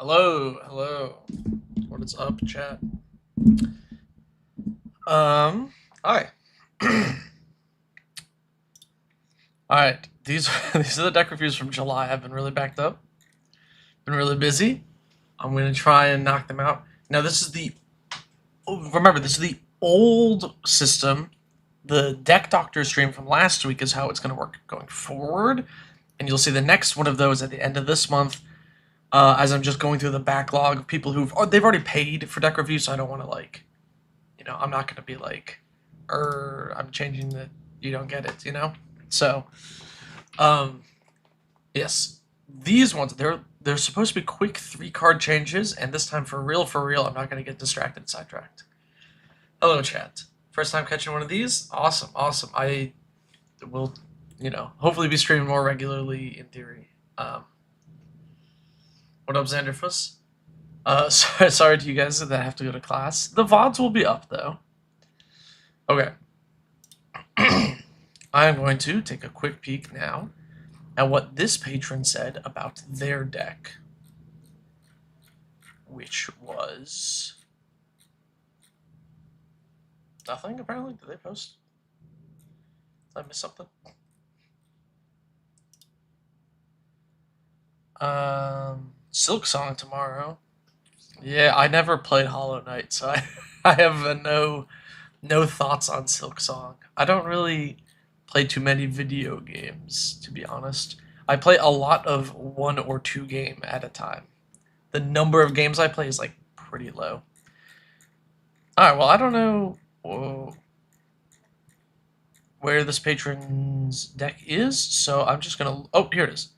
Hello, hello. What is up, chat? Hi. All right, these these are the deck reviews from July. I've been really backed up, been really busy. I'm gonna try and knock them out. Now, this is the remember this is the old system. The deck doctor stream from last week is how it's gonna work going forward, and you'll see the next one of those at the end of this month. As I'm just going through the backlog of people they've already paid for deck reviews, so I don't want to I'm not gonna be like, I'm changing the, you don't get it. So, um, yes, these ones they're supposed to be quick 3 card changes, and this time for real, I'm not gonna get distracted and sidetracked. Hello, chat. First time catching one of these? Awesome, awesome. I will, hopefully be streaming more regularly in theory. What up, Xanderfuss? Sorry to you guys that have to go to class. The VODs will be up though. Okay. I'm going to take a quick peek now at what this patron said about their deck, which was nothing, apparently. Did they post? Did I miss something? Silk Song tomorrow. Yeah, I never played Hollow Knight, so I have no thoughts on Silk Song. I don't really play too many video games, to be honest. I play a lot of 1 or 2 game at a time. The number of games I play is like pretty low. Alright, well, I don't know where this patron's deck is, so I'm just gonna. Oh, here it is.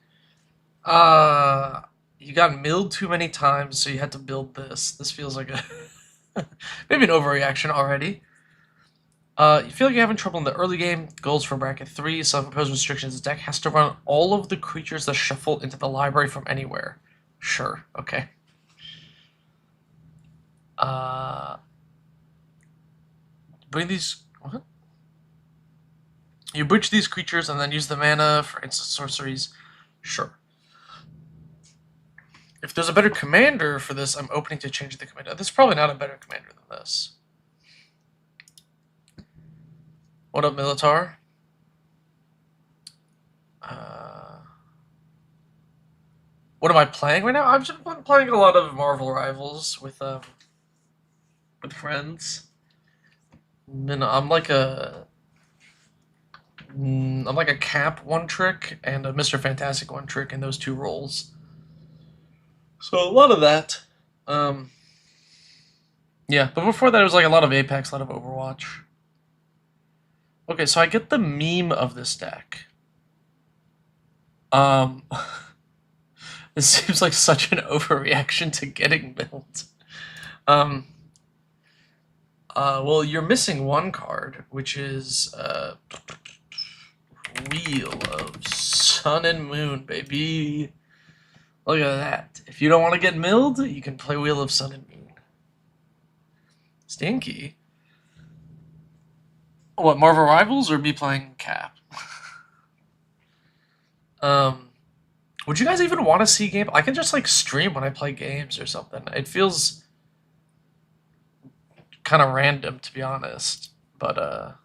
You got milled too many times, so you had to build this. This feels like a maybe an overreaction already. You feel like you're having trouble in the early game. Goals for bracket 3. Self-imposed restrictions. The deck has to run all of the creatures that shuffle into the library from anywhere. Sure. Okay. Bring these. What? You bridge these creatures and then use the mana for instant sorceries. Sure. If there's a better commander for this, I'm opening to change the commander. There's probably not a better commander than this. What up, Militar? What am I playing right now? I've just been playing a lot of Marvel Rivals with friends. And I'm like a Cap 1-trick and a Mr. Fantastic 1-trick in those 2 roles. So a lot of that. Yeah, but before that it was like a lot of Apex, a lot of Overwatch. Okay, so I get the meme of this deck. This seems like such an overreaction to getting built. Well, you're missing 1 card, which is Wheel of Sun and Moon, baby. Look at that. If you don't want to get milled, you can play Wheel of Sun and Moon. Stinky. What, Marvel Rivals or be playing Cap? Would you guys even want to see game? I can just like stream when I play games or something. It feels kind of random, to be honest, but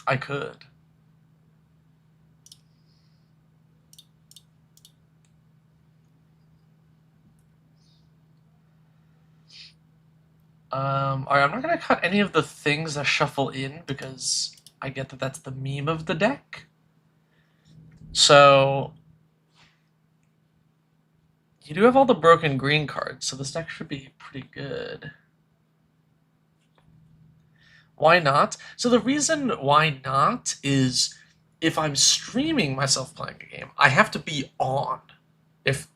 I could. Alright, I'm not gonna cut any of the things that shuffle in because I get that that's the meme of the deck. So you do have all the broken green cards, so this deck should be pretty good. Why not? So the reason why not is if I'm streaming myself playing a game, I have to be on. If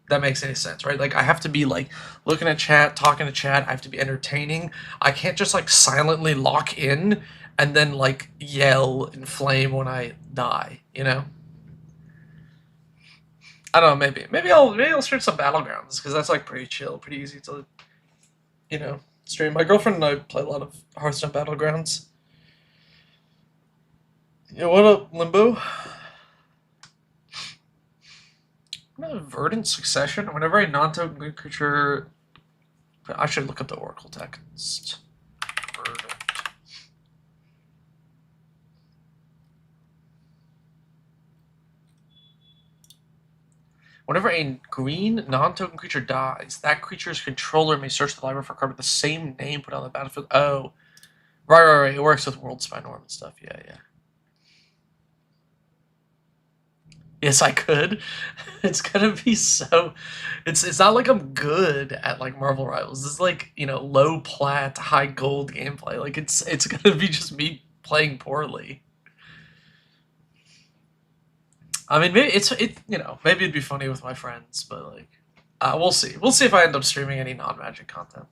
that makes any sense, right? Like I have to be like looking at chat, talking to chat, I have to be entertaining. I can't just like silently lock in and then like yell and flame when I die. I don't know, maybe I'll stream some Battlegrounds because that's like pretty chill, pretty easy to stream. My girlfriend and I play a lot of Hearthstone Battlegrounds. Yeah, what up, Limbo? Verdant Succession. Whenever a non-token creature... I should look up the Oracle text. Verdant. Whenever a green non-token creature dies, that creature's controller may search the library for a card with the same name put on the battlefield. Oh. Right. It works with World Spy Norm and stuff. Yeah. Yes, I could. It's gonna be so... It's not like I'm good at, like, Marvel Rivals. This is, like, you know, low plat, high gold gameplay. Like, it's gonna be just me playing poorly. I mean, maybe you know, maybe it'd be funny with my friends, but, like, we'll see. We'll see if I end up streaming any non-Magic content.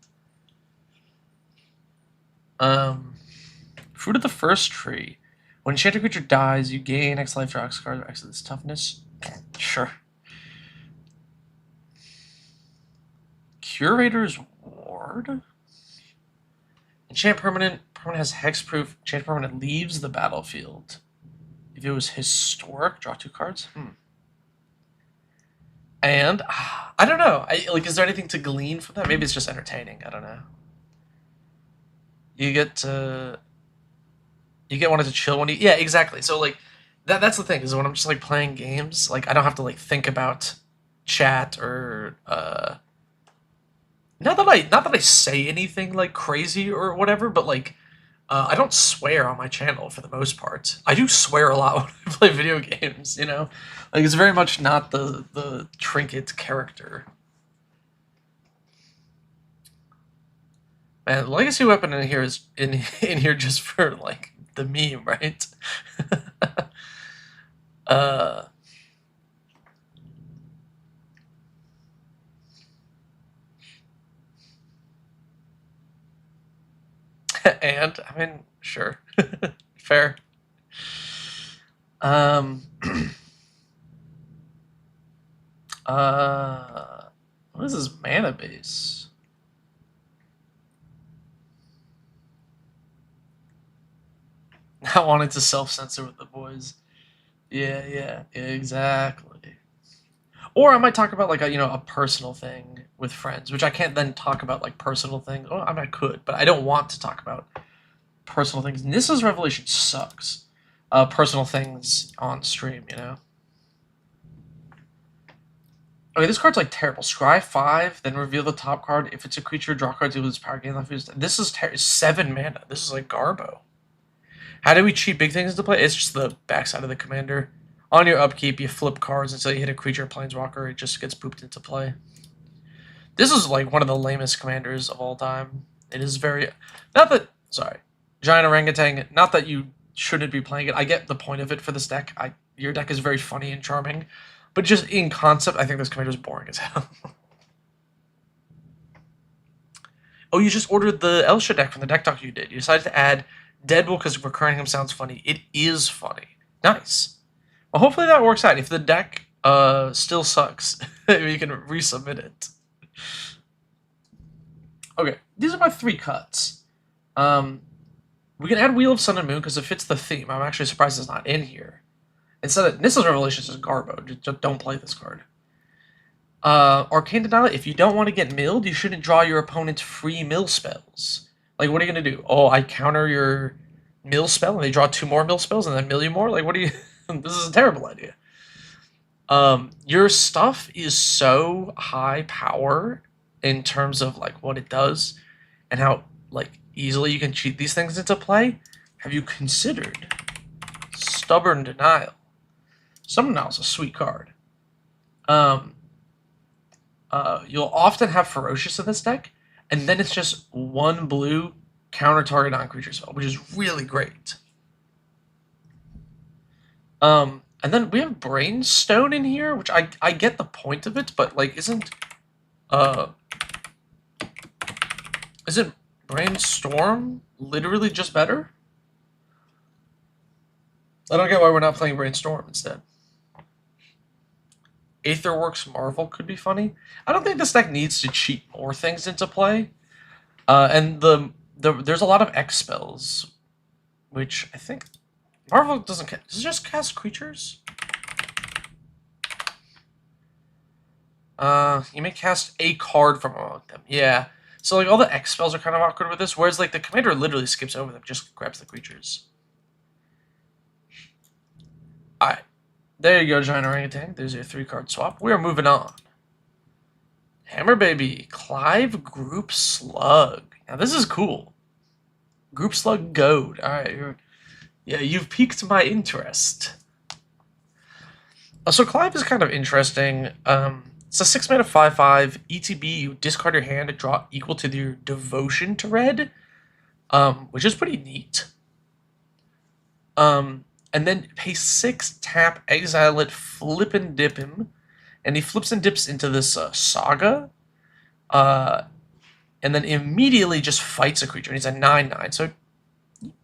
Fruit of the First Tree. When enchanted creature dies, you gain X life, draw X card, or X of its toughness. Sure. Curator's Ward. Enchant permanent. Permanent has hexproof. Enchant permanent leaves the battlefield. If it was historic, draw 2 cards. And I don't know. Is there anything to glean from that? Maybe it's just entertaining. I don't know. You get wanted to chill when you... Yeah, exactly. So, like, that's the thing, is when I'm just, like, playing games, like, I don't have to, like, think about chat or, not that I say anything, like, crazy or whatever, but, like, I don't swear on my channel for the most part. I do swear a lot when I play video games, you know? Like, it's very much not the trinket character. Man, the legacy weapon in here is in here just for, like, the meme, right? And I mean, sure. Fair. What is this mana base? I wanted to self-censor with the boys. Yeah, exactly. Or I might talk about, like, a personal thing with friends, which I can't then talk about, like, personal things. Oh, I mean, I could, but I don't want to talk about personal things. Nissa's Revelation sucks. Personal things on stream, you know? Okay, this card's, like, terrible. Scry 5, then reveal the top card. If it's a creature, draw cards, deal with its power, gain life. This is 7 mana. This is, like, Garbo. How do we cheat big things into play? It's just the backside of the commander. On your upkeep, you flip cards until you hit a creature or planeswalker. It just gets pooped into play. This is, like, one of the lamest commanders of all time. It is very... Sorry. Giant Orangutan. Not that you shouldn't be playing it. I get the point of it for this deck. Your deck is very funny and charming. But just in concept, I think this commander is boring as hell. Oh, you just ordered the Elsha deck from the deck talk you did. You decided to add Deadpool because recurring him sounds funny. It is funny. Nice. Well, hopefully that works out. If the deck still sucks, you can resubmit it. Okay, these are my 3 cuts. We can add Wheel of Sun and Moon because it fits the theme. I'm actually surprised it's not in here. Instead of Nissa's Revelations is Garbo. Just don't play this card. Arcane Denial, if you don't want to get milled, you shouldn't draw your opponent's free mill spells. Like, what are you going to do? Oh, I counter your mill spell and they draw 2 more mill spells and then mill you more? Like, what do you... This is a terrible idea. Your stuff is so high power in terms of, like, what it does and how, like, easily you can cheat these things into play. Have you considered Stubborn Denial? Stubborn Denial is a sweet card. You'll often have Ferocious in this deck, and then it's just 1 blue counter target non-creature spell, which is really great. And then we have Brainstone in here, which I get the point of it, but, like, isn't Brainstorm literally just better? I don't get why we're not playing Brainstorm instead. Aetherworks Marvel could be funny. I don't think this deck needs to cheat more things into play. And there's a lot of X spells, which I think Marvel doesn't. Does it just cast creatures? You may cast a card from among them. Yeah. So like all the X spells are kind of awkward with this, whereas like the commander literally skips over them, just grabs the creatures. Alright. There you go, giant orangutan. There's your 3-card swap. We are moving on. Hammer Baby, Clive Group Slug. Now this is cool. Group Slug Goad. Alright, yeah, you've piqued my interest. So Clive is kind of interesting. It's a 6-mana 5/5 ETB. You discard your hand and draw equal to your devotion to red, which is pretty neat. And then pay 6, tap, exile it, flip and dip him, and he flips and dips into this saga, and then immediately just fights a creature. And he's a 9/9, so it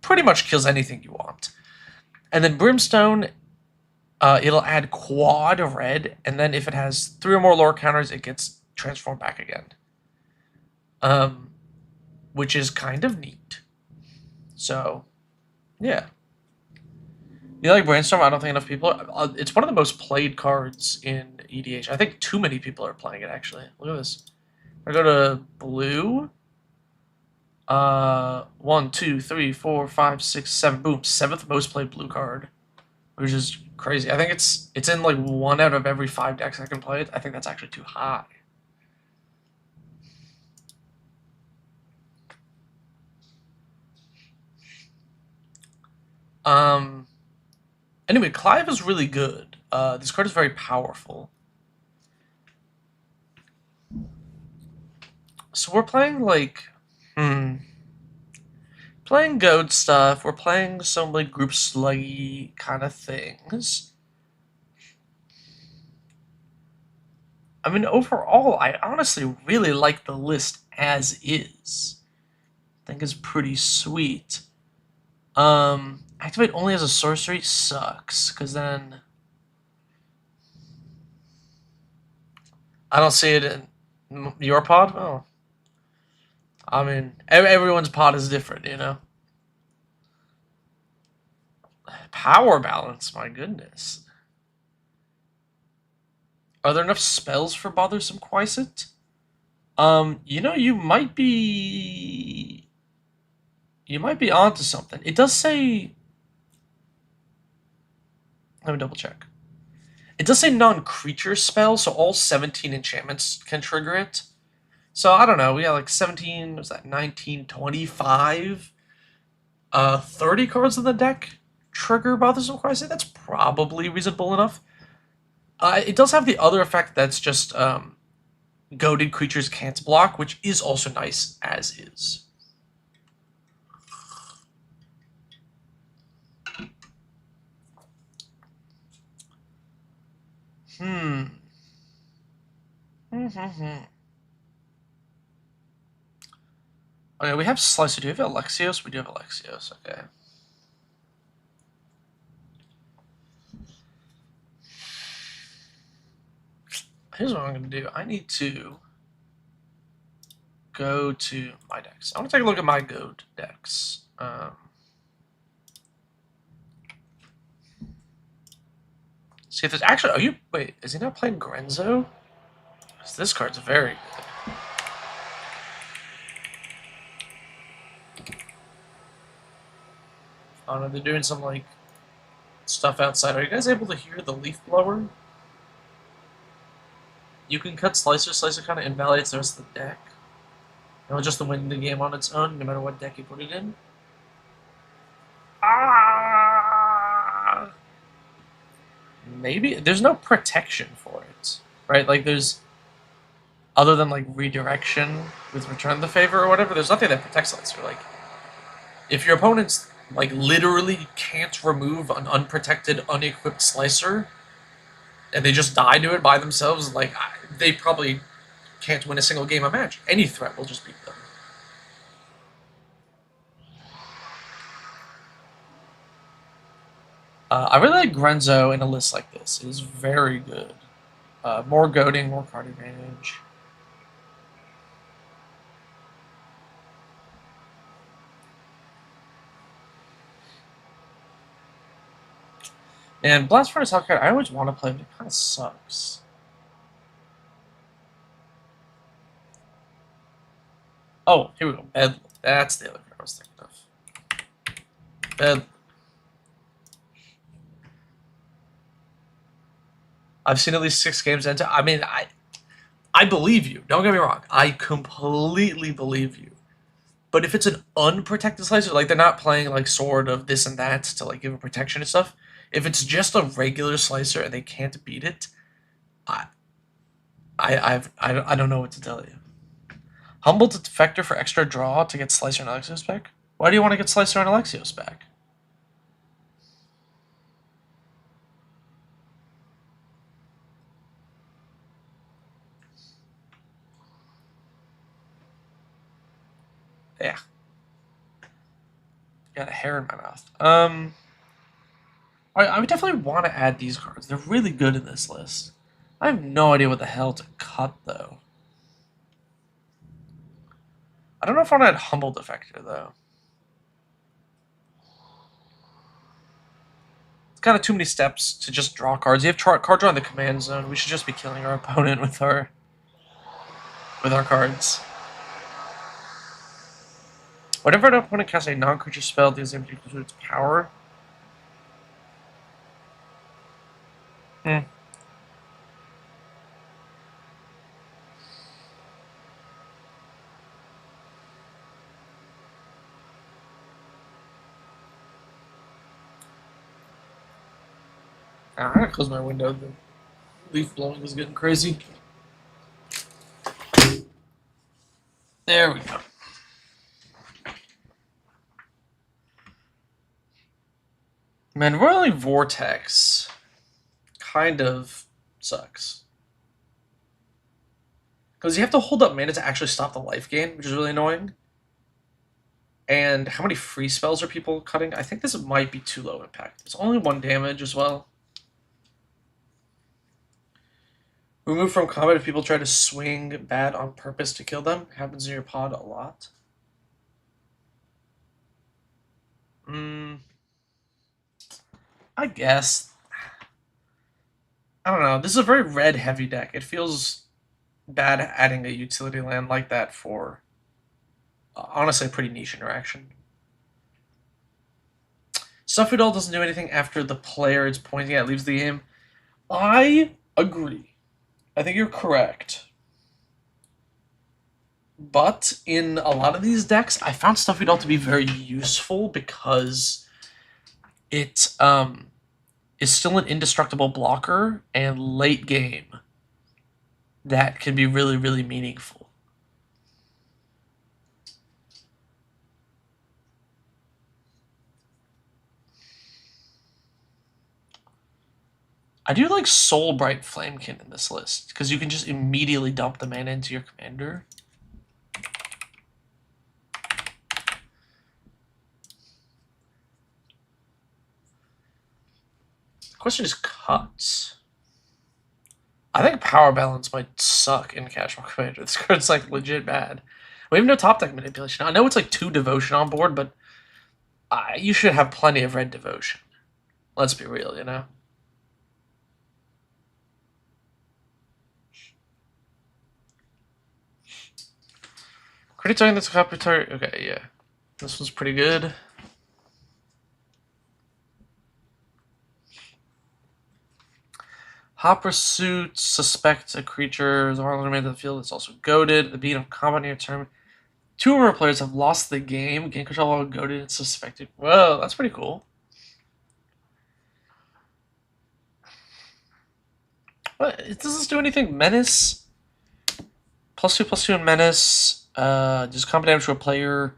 pretty much kills anything you want. And then Brimstone. It'll add quad red, and then if it has 3 or more lore counters, it gets transformed back again. Which is kind of neat. So, yeah. You like Brainstorm? I don't think enough people are. It's one of the most played cards in EDH. I think too many people are playing it, actually. Look at this. I go to blue. 1, 2, 3, 4, 5, 6, 7. Boom. 7th most played blue card. Which is crazy. I think it's in like 1 out of every 5 decks I can play it. I think that's actually too high. Anyway, Clive is really good. This card is very powerful. So we're playing like playing goad stuff. We're playing some like group sluggy kind of things. I mean, overall, I honestly really like the list as is. I think it's pretty sweet. Activate only as a sorcery sucks, because then I don't see it in your pod. Oh, I mean, everyone's pod is different, you know. Power balance, my goodness. Are there enough spells for Bothersome Quicet? You know, you might be onto something. It does say. Let me double check. It does say non-creature spell, so all 17 enchantments can trigger it. So I don't know. We got like 17. Was that 19, 25? 30 cards in the deck trigger Bothersome Quicet. That's probably reasonable enough. It does have the other effect that's just goaded creatures can't block, which is also nice as is. Okay, we have Slicer. Do we have Alexios? We do have Alexios, okay. Here's what I'm going to do. I need to go to my decks. I want to take a look at my goad decks. See if there's actually. Wait, is he not playing Grenzo? Because this card's very good. I don't know, they're doing some like stuff outside. Are you guys able to hear the leaf blower? You can cut Slicer. Slicer kind of invalidates the rest of the deck. It'll just win the game on its own, no matter what deck you put it in. Maybe there's no protection for it, right? Like there's, other than like redirection with Return the Favor or whatever. There's nothing that protects Slicer. Like if your opponent's like literally can't remove an unprotected, unequipped Slicer, and they just die to it by themselves, like they probably can't win a single game of Magic. Any threat will just beat them. I really like Grenzo in a list like this. It is very good. More goading, more card advantage. And Blast Furnace Hellcat, I always want to play, but it kind of sucks. Oh, here we go. Bed. That's the other card I was thinking of. Bed. I've seen at least 6 games into. I mean, I believe you. Don't get me wrong. I completely believe you. But if it's an unprotected slicer, like they're not playing like sort of this and that to like give a protection and stuff. If it's just a regular slicer and they can't beat it, I I don't know what to tell you. Humble Defector for extra draw to get Slicer and Alexios back? Why do you want to get Slicer and Alexios back? Yeah. Got a hair in my mouth. I would definitely want to add these cards. They're really good in this list. I have no idea what the hell to cut, though. I don't know if I want to add Humble Defector, though. It's kind of too many steps to just draw cards. You have card draw in the command zone. We should just be killing our opponent with our cards. Whenever an opponent casts a non-creature spell, the exam equals to its power. I gotta close my window. The leaf blowing is getting crazy. There we go. Man, Roiling Vortex kind of sucks. Because you have to hold up mana to actually stop the life gain, which is really annoying. And how many free spells are people cutting? I think this might be too low impact. It's only 1 damage as well. Remove from combat if people try to swing bad on purpose to kill them. Happens in your pod a lot. I guess. I don't know. This is a very red heavy deck. It feels bad adding a utility land like that for honestly a pretty niche interaction. Stuffy Doll doesn't do anything after the player it's pointing at leaves the game. I agree. I think you're correct. But in a lot of these decks, I found Stuffy Doll to be very useful because it is still an indestructible blocker, and late game, that can be really, really meaningful. I do like Soulbright Flamekin in this list, because you can just immediately dump the mana into your commander. The question is cuts. I think Power Balance might suck in Casual Commander. This card's like legit bad. We have no top deck manipulation. I know it's like 2 Devotion on board, but you should have plenty of red Devotion. Let's be real, you know? Credit target that's copy target. Okay, yeah. This one's pretty good. Hot Pursuit, suspect a creature is on the field. It's also goaded. The beat of combat near turn. 2 of our players have lost the game. Gain control while goaded and suspected. Whoa, that's pretty cool. What? Does this do anything? Menace? +2/+2 and Menace. Does combat damage to a player.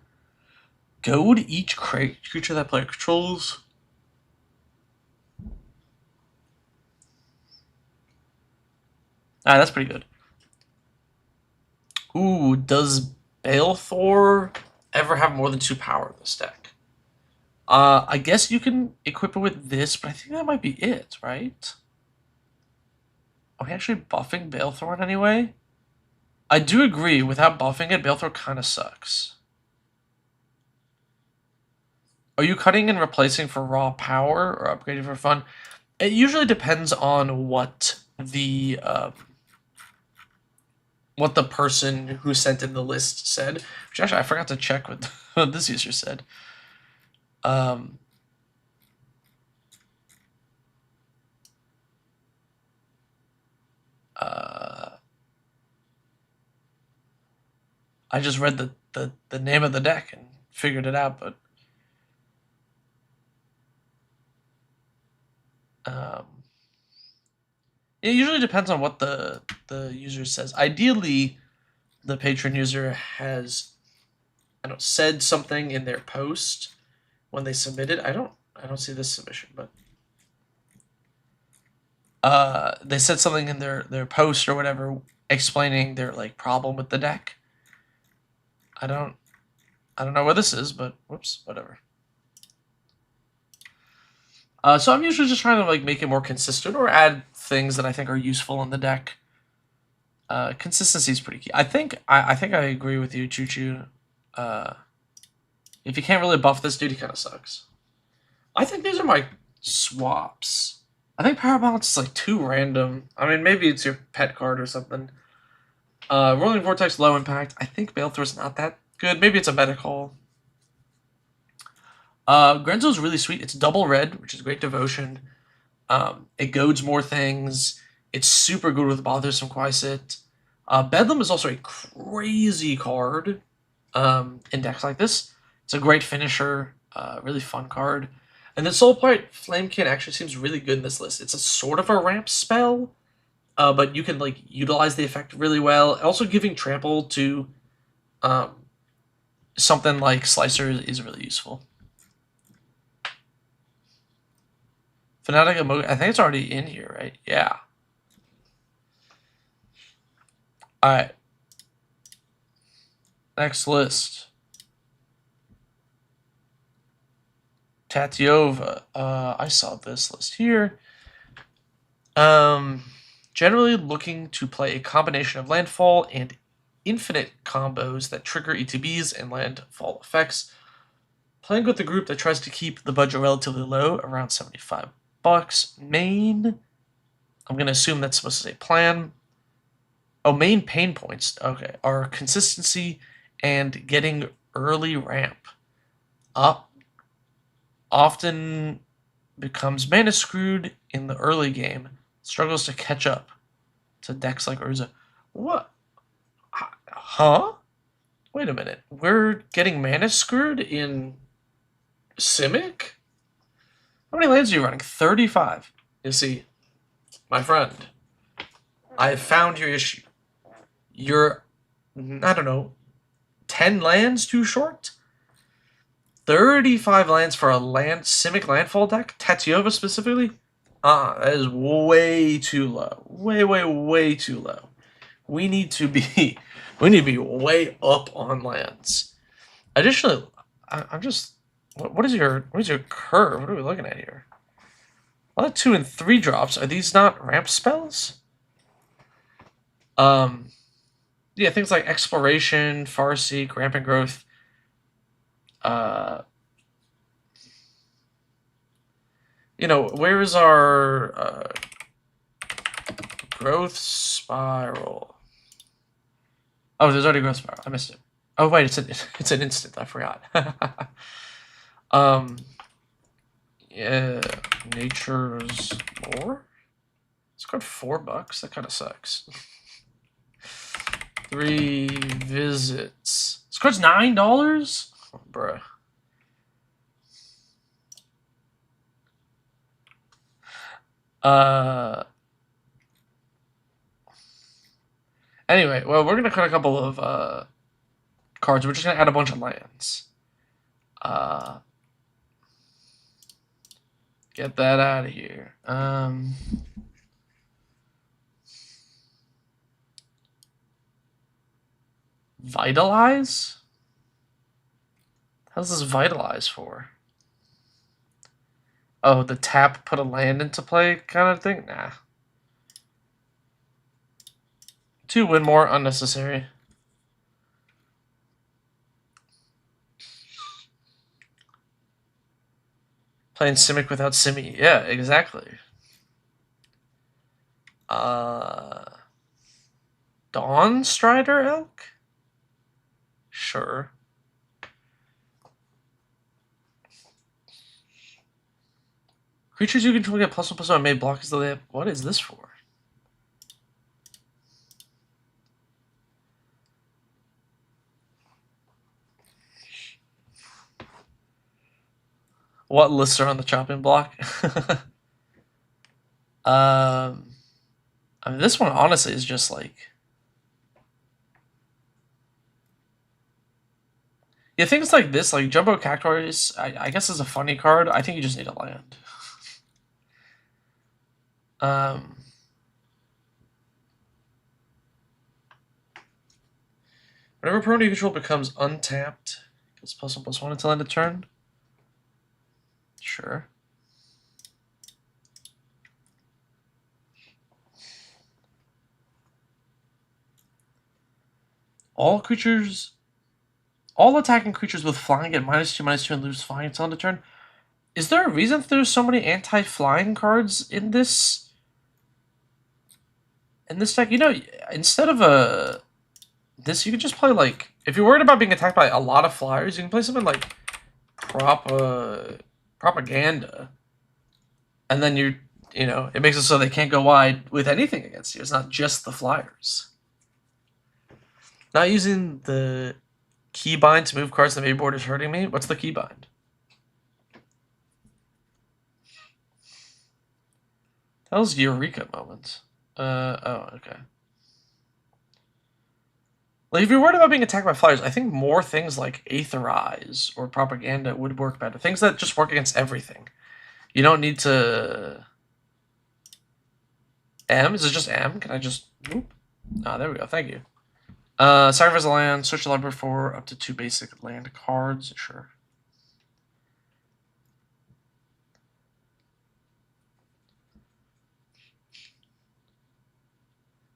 Goad each creature that player controls. That's pretty good. Ooh, does Balethor ever have more than 2 power in this deck? I guess you can equip it with this, but I think that might be it, right? Are we actually buffing Balethor in any way? I do agree, without buffing it, Balethor kind of sucks. Are you cutting and replacing for raw power or upgrading for fun? It usually depends on what the what the person who sent in the list said. Which actually I forgot to check what this user said. Um, I just read the name of the deck and figured it out, but it usually depends on what the user says. Ideally, the patron user has, I don't know, said something in their post when they submitted. I don't see this submission, but they said something in their post or whatever explaining their like problem with the deck. I don't know where this is, but whoops, whatever. So I'm usually just trying to like make it more consistent or add things that I think are useful in the deck. Consistency is pretty key. I think I agree with you, Choo Choo. If you can't really buff this dude, he kind of sucks. I think these are my swaps. I think Power Balance is like too random. I mean, maybe it's your pet card or something. Rolling Vortex, low impact. I think Balethor's not that good. Maybe it's a meta call. Grenzo's really sweet. It's double red, which is great devotion. It goads more things. It's super good with Bothersome Quaisit. Bedlam is also a crazy card in decks like this. It's a great finisher, really fun card. And then Soulblight Flamekin actually seems really good in this list. It's a sort of a ramp spell, but you can like utilize the effect really well. Also, giving trample to something like Slicer is really useful. Fnatic Emote, I think it's already in here, right? Yeah. Alright. Next list. Tatyova. I saw this list here. Generally looking to play a combination of landfall and infinite combos that trigger ETBs and landfall effects. Playing with a group that tries to keep the budget relatively low, around $75. Main, I'm going to assume that's supposed to say plan. Oh, main pain points, okay, are consistency and getting early ramp. Up often becomes mana screwed in the early game, struggles to catch up to decks like Urza. What? Huh? Wait a minute. We're getting mana screwed in Simic? How many lands are you running? 35. You see, my friend, I have found your issue. You're, I don't know, 10 lands too short? 35 lands for a Simic landfall deck? Tatyova specifically? That is way too low. Way too low. We need to be way up on lands. Additionally, I'm just, what is your curve? What are we looking at here? A lot of 2 and 3 drops. Are these not ramp spells? Yeah, things like Exploration, Farseek, Rampant Growth. You know, where is our Growth Spiral? Oh, there's already Growth Spiral. I missed it. Oh wait, it's an instant. I forgot. Yeah, Nature's Lore. It's got $4. That kind of sucks. 3 visits. This card's $9? Oh, bruh. Anyway, well, we're gonna cut a couple of cards. We're just gonna add a bunch of lands. Get that out of here. Vitalize? How's this vitalize for? Oh, the tap put a land into play kind of thing? Nah. 2 win more, unnecessary. Playing Simic without Simi. Yeah, exactly. Dawn Strider Elk? Sure. Creatures you control get +1/+1 on made block as though they have... What is this for? What lists are on the chopping block? I mean, this one honestly is just like... Yeah, things like this, like Jumbo Cactuars, I guess is a funny card. I think you just need a land. Whenever opponent you control becomes untapped, gets +1/+1 until end of turn. Sure. All attacking creatures with flying get -2/-2 and lose flying until end of turn. Is there a reason there's so many anti-flying cards in this? In this deck, you know, instead of this, you can just play like, if you're worried about being attacked by a lot of flyers, you can play something like Propaganda, and then you know, it makes it so they can't go wide with anything against you. It's not just the flyers. Not using the keybind to move cards to the main board is hurting me. What's the keybind? That was Eureka moment. Oh, okay. Like, if you're worried about being attacked by flyers, I think more things like Aetherize or Propaganda would work better. Things that just work against everything. You don't need to... M? Is it just M? Can I just... Whoop. Ah, there we go. Thank you. Sacrifice a land, search the library for up to 2 basic land cards. Sure.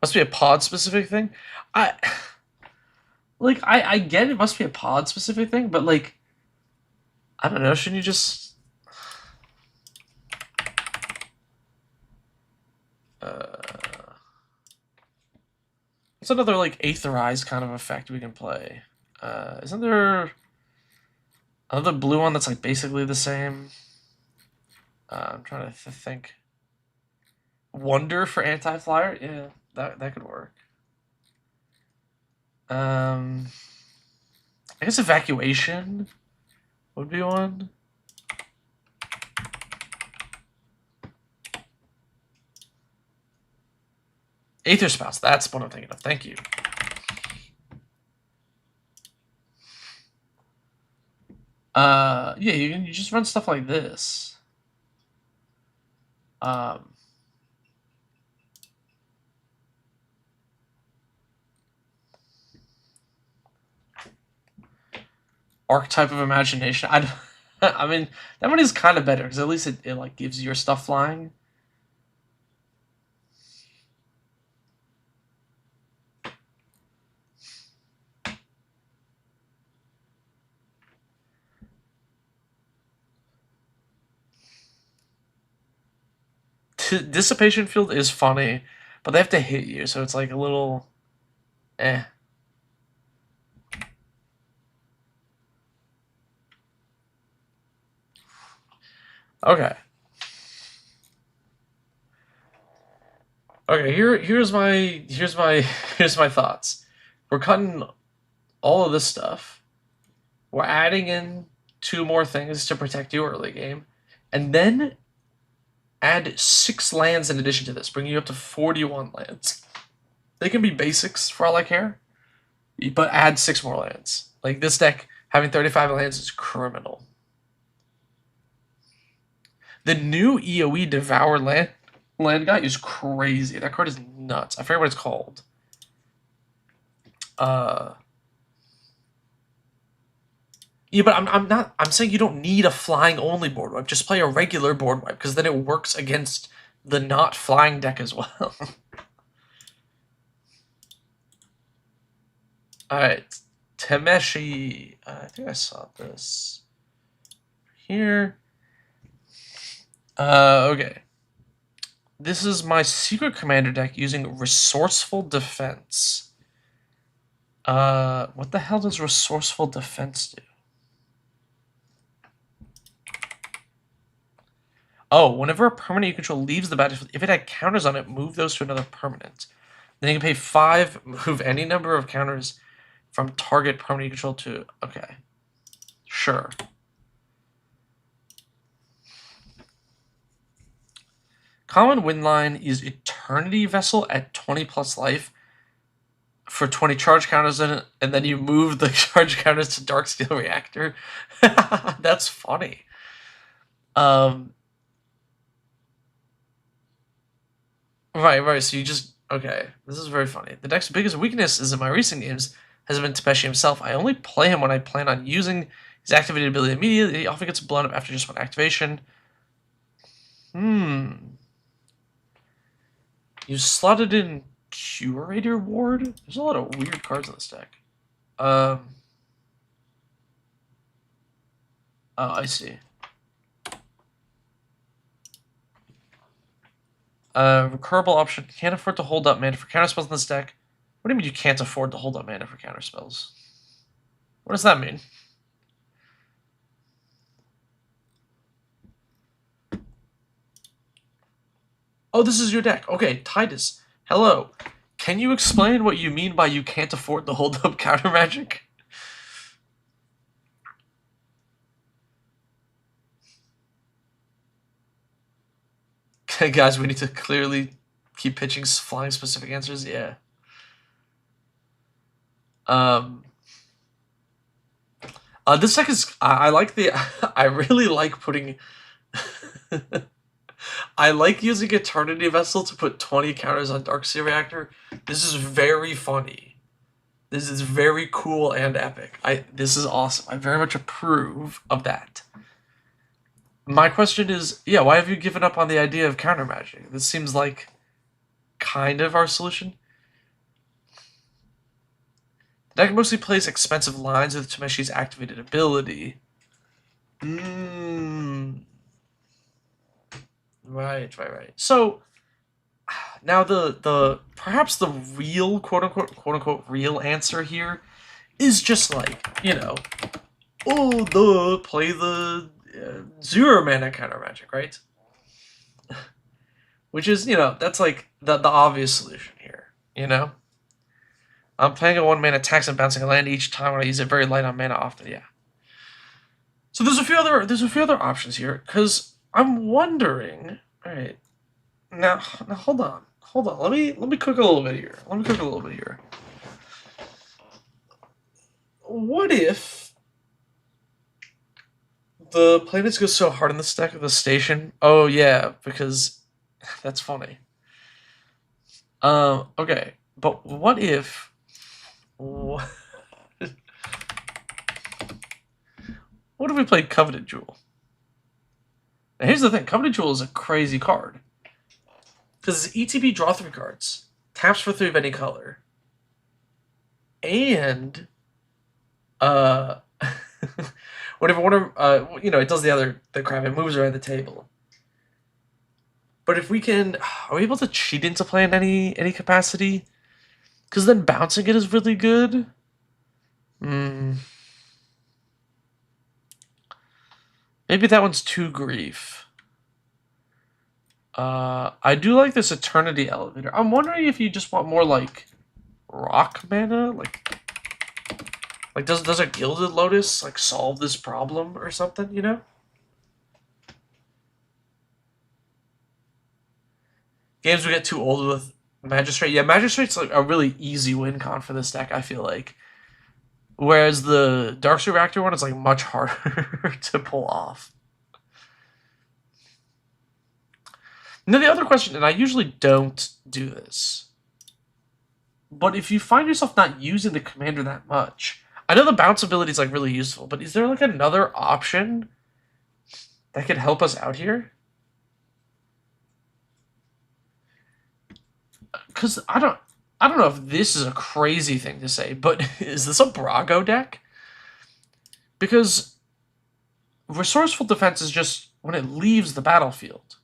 Must be a pod specific thing. I get it must be a pod specific thing, but like, I don't know. Shouldn't you just? What's another like Aetherize kind of effect we can play? Isn't there another blue one that's like basically the same? I'm trying to think. Wonder for anti-flyer? Yeah, that could work. I guess Evacuation would be one. Aether Spouse, that's what I'm thinking of. Thank you. Yeah, you just run stuff like this. Archetype of Imagination. I mean, that one is kind of better because at least it like gives your stuff flying. Dissipation Field is funny, but they have to hit you, so it's like a little eh. Okay. Okay, here's my thoughts. We're cutting all of this stuff. We're adding in 2 more things to protect you early game, and then add 6 lands in addition to this, bringing you up to 41 lands. They can be basics for all I care, but add 6 more lands. Like, this deck having 35 lands is criminal. The new EOE Devour land guy is crazy. That card is nuts. I forget what it's called. Yeah, but I'm saying you don't need a flying only board wipe. Just play a regular board wipe, because then it works against the not flying deck as well. Alright. Tameshi. I think I saw this here. Okay. This is my secret commander deck using Resourceful Defense. What the hell does resourceful defense do? Oh, whenever a permanent you control leaves the battlefield, if it had counters on it, move those to another permanent. Then you can pay 5, move any number of counters from target permanent you control to... Okay. Sure. Common win line is Eternity Vessel at 20 plus life for 20 charge counters in it, and then you move the charge counters to Dark Steel Reactor. That's funny. Right, so you just... Okay, this is very funny. The deck's biggest weakness is in my recent games has been Tameshi himself. I only play him when I plan on using his activated ability immediately. He often gets blown up after just one activation. You slotted in Curator Ward? There's a lot of weird cards in this deck. Oh, I see. Recurable option. Can't afford to hold up mana for counterspells in this deck. What do you mean you can't afford to hold up mana for counterspells? What does that mean? Oh, this is your deck. Okay, Titus. Hello. Can you explain what you mean by you can't afford to hold up counter magic? Okay, guys, we need to clearly keep pitching flying specific answers. Yeah. This deck is... I like the... I really like putting... I like using Eternity Vessel to put 20 counters on Dark Steel Reactor. This is very funny. This is very cool and epic. This is awesome. I very much approve of that. My question is, yeah, why have you given up on the idea of counter magic? This seems like kind of our solution. The deck mostly plays expensive lines with Tameshi's activated ability. Right. So now the perhaps the real quote unquote real answer here is just like, play the 0 mana counter magic, right? Which is, that's like the obvious solution here, I'm playing a 1 mana tax and bouncing a land each time when I use it, very light on mana often, yeah. So there's a few other options here, because I'm wondering. All right, now hold on. Let me cook a little bit here. What if the planets go so hard in this deck of the station? Oh yeah, because that's funny. Okay, but what if? What if we played Coveted Jewel? Now here's the thing, Coveted Jewel is a crazy card. Because it's ETB, draw 3 cards, taps for 3 of any color, and whenever it does the crap, it moves around the table. But if we can, are we able to cheat into play in any capacity? Because then bouncing it is really good. Maybe that one's too grief. I do like this Eternity Elevator. I'm wondering if you just want more like rock mana, like does a Gilded Lotus like solve this problem or something? Games we get too old with Magistrate. Yeah, Magistrate's like a really easy win con for this deck, I feel like. Whereas the Dark Steel Reactor one is like much harder to pull off. Now the other question, and I usually don't do this, but if you find yourself not using the commander that much, I know the bounce ability is like really useful, but is there like another option that could help us out here? Because I don't know if this is a crazy thing to say, but is this a Brago deck? Because resourceful defense is just when it leaves the battlefield.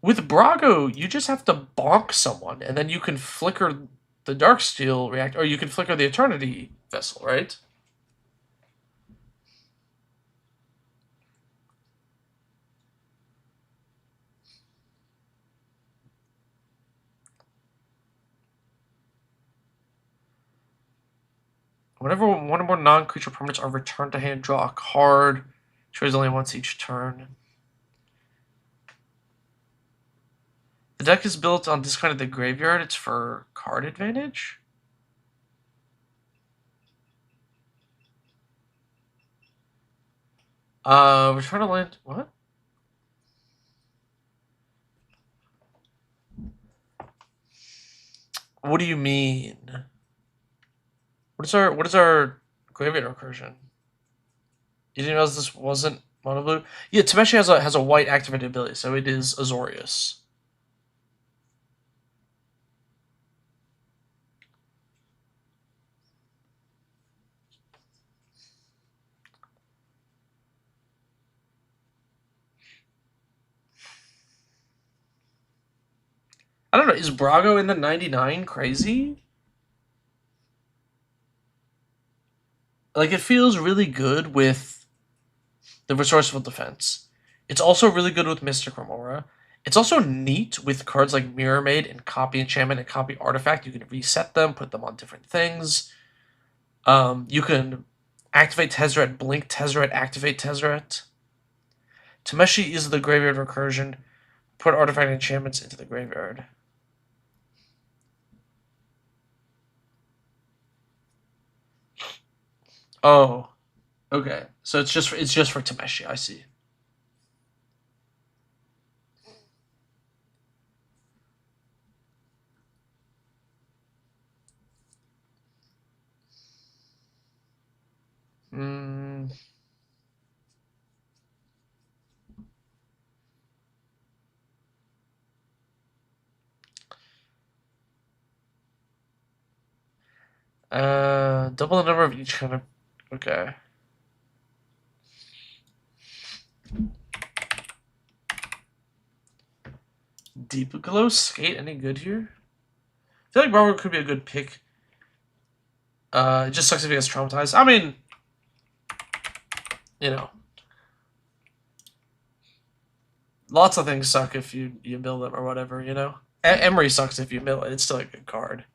With Brago, you just have to bonk someone, and then you can flicker the Darksteel reactor, or you can flicker the Eternity vessel, right? Whenever one or more non-creature permanents are returned to hand, draw a card. Choose only once each turn. The deck is built on discarding the graveyard. It's for card advantage. Return a land. What? What do you mean? What is our graveyard recursion? You didn't realize this wasn't mono blue? Yeah, Tameshi has a white activated ability, so it is Azorius. I don't know, is Brago in the 99 crazy? Like, it feels really good with the Resourceful Defense. It's also really good with Mystic Remora. It's also neat with cards like Mirror Maid and Copy Enchantment and Copy Artifact. You can reset them, put them on different things. You can activate Tezzeret, blink Tezzeret, activate Tezzeret. Tameshi is the graveyard recursion. Put artifact enchantments into the graveyard. Oh, okay. So it's just for Tameshi. I see. Hmm. Double the number of each kind of. Okay. Deep Glow Skate any good here? I feel like Barbara could be a good pick. It just sucks if he gets traumatized. I mean, you know, lots of things suck if you mill them or whatever. You know, Emery sucks if you mill it. It's still a good card.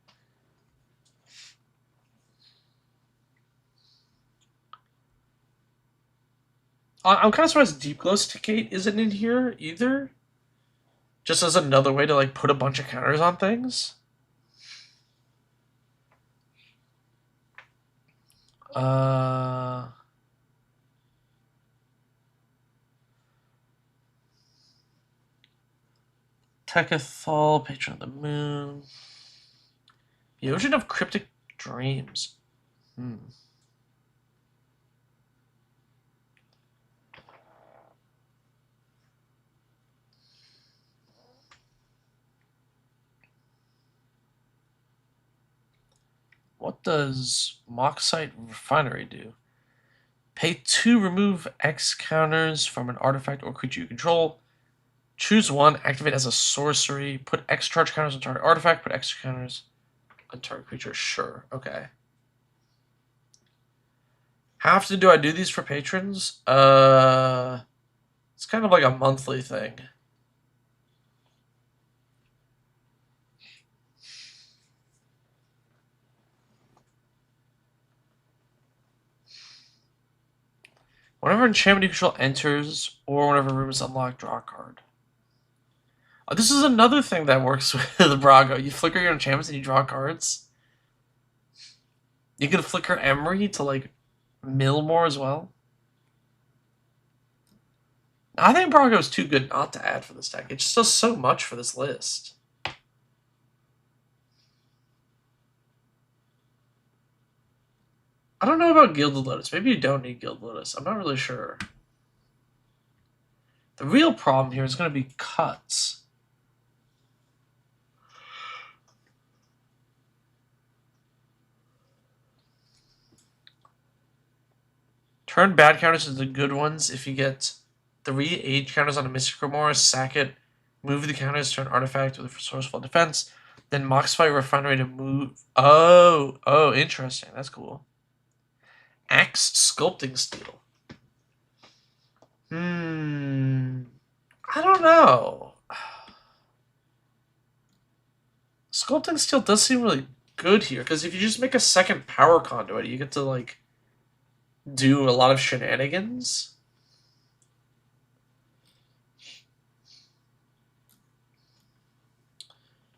I'm kind of surprised Deep Glow Skate isn't in here either. Just as another way to like put a bunch of counters on things. Tekethal, Patron of the Moon. The Ocean of Cryptic Dreams. What does Moxite Refinery do? Pay 2, remove X counters from an artifact or creature you control. Choose one, activate as a sorcery. Put X charge counters on target artifact. Put X counters on target creature. Sure, okay. How often do I do these for patrons? It's kind of like a monthly thing. Whenever enchantment you control enters, or whenever a room is unlocked, draw a card. Oh, this is another thing that works with the Brago. You flicker your enchantments and you draw cards. You can flicker Emery to like mill more as well. I think Brago is too good not to add for this deck. It just does so much for this list. I don't know about Gilded Lotus. Maybe you don't need Gilded Lotus. I'm not really sure. The real problem here is going to be cuts. Turn bad counters into good ones. If you get 3 age counters on a Mystic Remora, sack it. Move the counters to an artifact with a resourceful defense. Then Moxfight Refinery to move. Oh, interesting. That's cool. Axe Sculpting Steel. I don't know. Sculpting Steel does seem really good here, because if you just make a second power conduit, you get to, like, do a lot of shenanigans.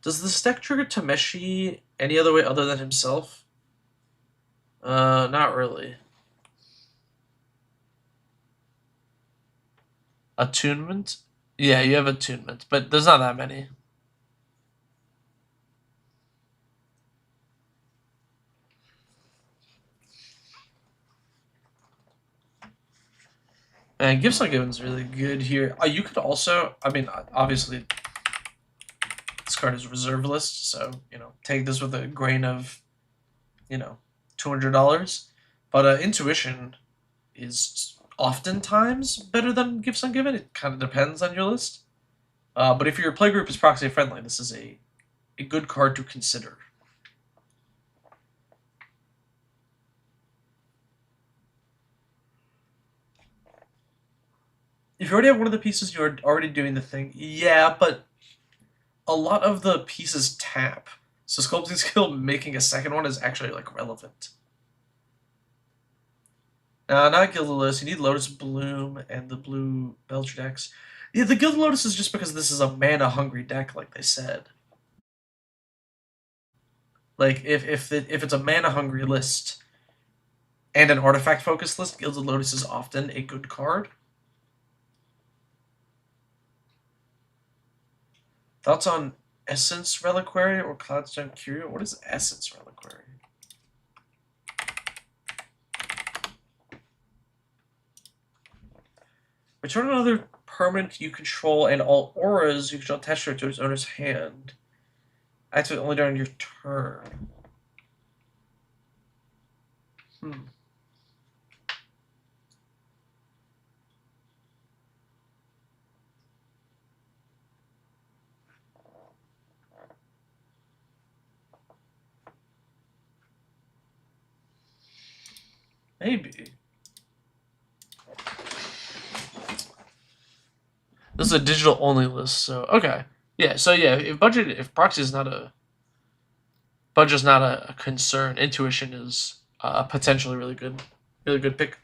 Does this deck trigger Tameshi any other way other than himself? Not really. Attunement? Yeah, you have attunement, but there's not that many. And Gibson Given's really good here. You could also, I mean, obviously, this card is reserve list, so, take this with a grain of, $200. But Intuition is oftentimes better than Gifts Ungiven. It kind of depends on your list. But if your playgroup is proxy friendly, this is a good card to consider. If you already have one of the pieces, you're already doing the thing. Yeah, but a lot of the pieces tap. So Sculpting Skill making a second one is actually, like, relevant. Not Gilded Lotus. You need Lotus Bloom and the blue Belcher decks. Yeah, the Gilded Lotus is just because this is a mana-hungry deck, like they said. Like, if it's a mana-hungry list and an artifact-focused list, Gilded Lotus is often a good card. Thoughts on Essence Reliquary or Cloudstone Curio? What is Essence Reliquary? Return another permanent you control and all auras you control attached to its owner's hand. Activate only during your turn. Maybe. This is a digital only list, so okay. Yeah, so yeah, if proxy is not a budget's not a concern, Intuition is potentially really good pick.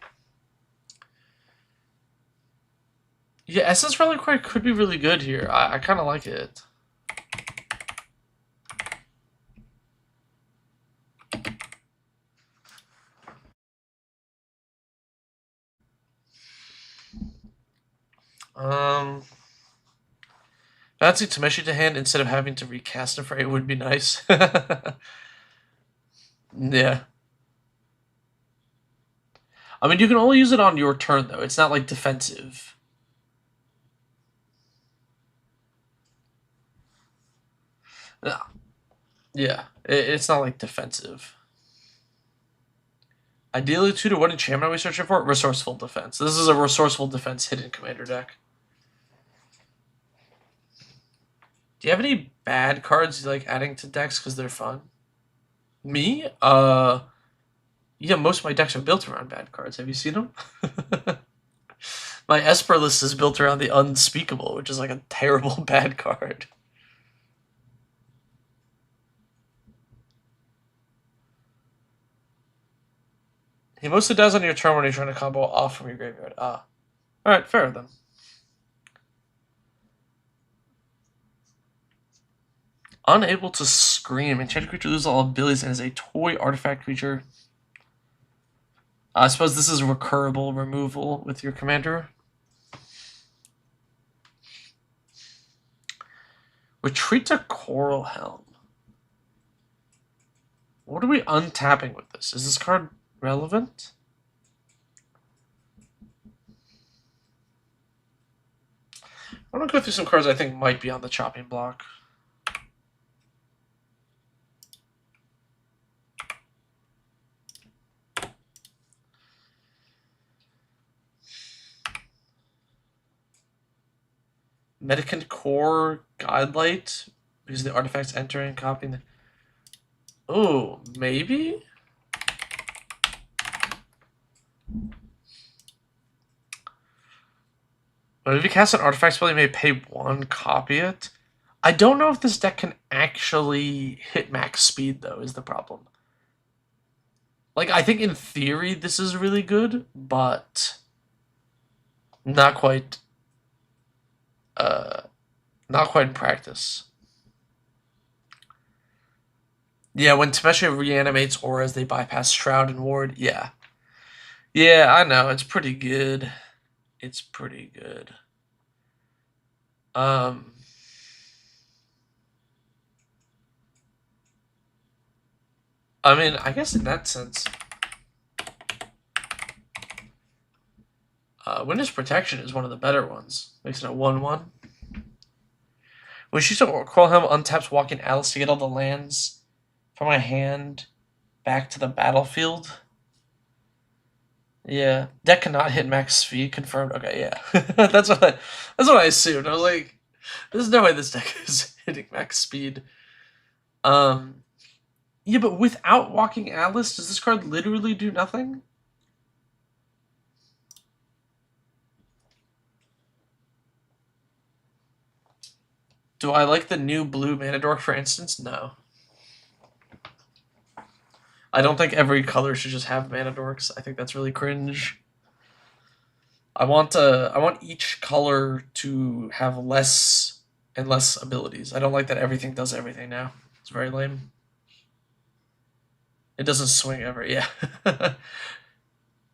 Yeah, Essence Reliquary could be really good here. I kind of like it. Fancy Tameshi to hand instead of having to recast him for 8 would be nice. Yeah. I mean, you can only use it on your turn, though. It's not, like, defensive. Yeah, it's not, like, defensive. Ideally, 2 to 1 enchantment are we searching for? Resourceful Defense. This is a Resourceful Defense hidden commander deck. Do you have any bad cards you like adding to decks because they're fun? Me? Yeah, most of my decks are built around bad cards. Have you seen them? My Esper list is built around the Unspeakable, which is like a terrible bad card. He mostly dies on your turn when you're trying to combo off from your graveyard. Alright, fair then. Unable to scream. Enchanted creature loses all abilities and is a toy artifact creature. I suppose this is recurable removal with your commander. Retreat to Coral Helm. What are we untapping with this? Is this card relevant? I'm gonna go through some cards I think might be on the chopping block. Medicant Core, Guidelight, Because the artifacts entering, copying the... Oh, maybe? But if you cast an artifact spell, you may pay 1, copy it. I don't know if this deck can actually hit max speed, though, is the problem. Like, I think in theory this is really good, but not quite in practice. Yeah, when Tameshi reanimates auras, they bypass Shroud and Ward. Yeah. Yeah, I know. It's pretty good. It's pretty good. I mean, I guess in that sense, Witness Protection is one of the better ones. Makes it a 1/1. When she saw Crawlhelm untaps Walking Alice to get all the lands from my hand back to the battlefield. Yeah, deck cannot hit max speed. Confirmed. Okay, yeah, that's what I assumed. I was like, there's no way this deck is hitting max speed. Yeah, but without Walking Alice, does this card literally do nothing? Do I like the new blue Mana Dork, for instance? No. I don't think every color should just have Mana Dorks. I think that's really cringe. I want each color to have less and less abilities. I don't like that everything does everything now. It's very lame. It doesn't swing ever, yeah.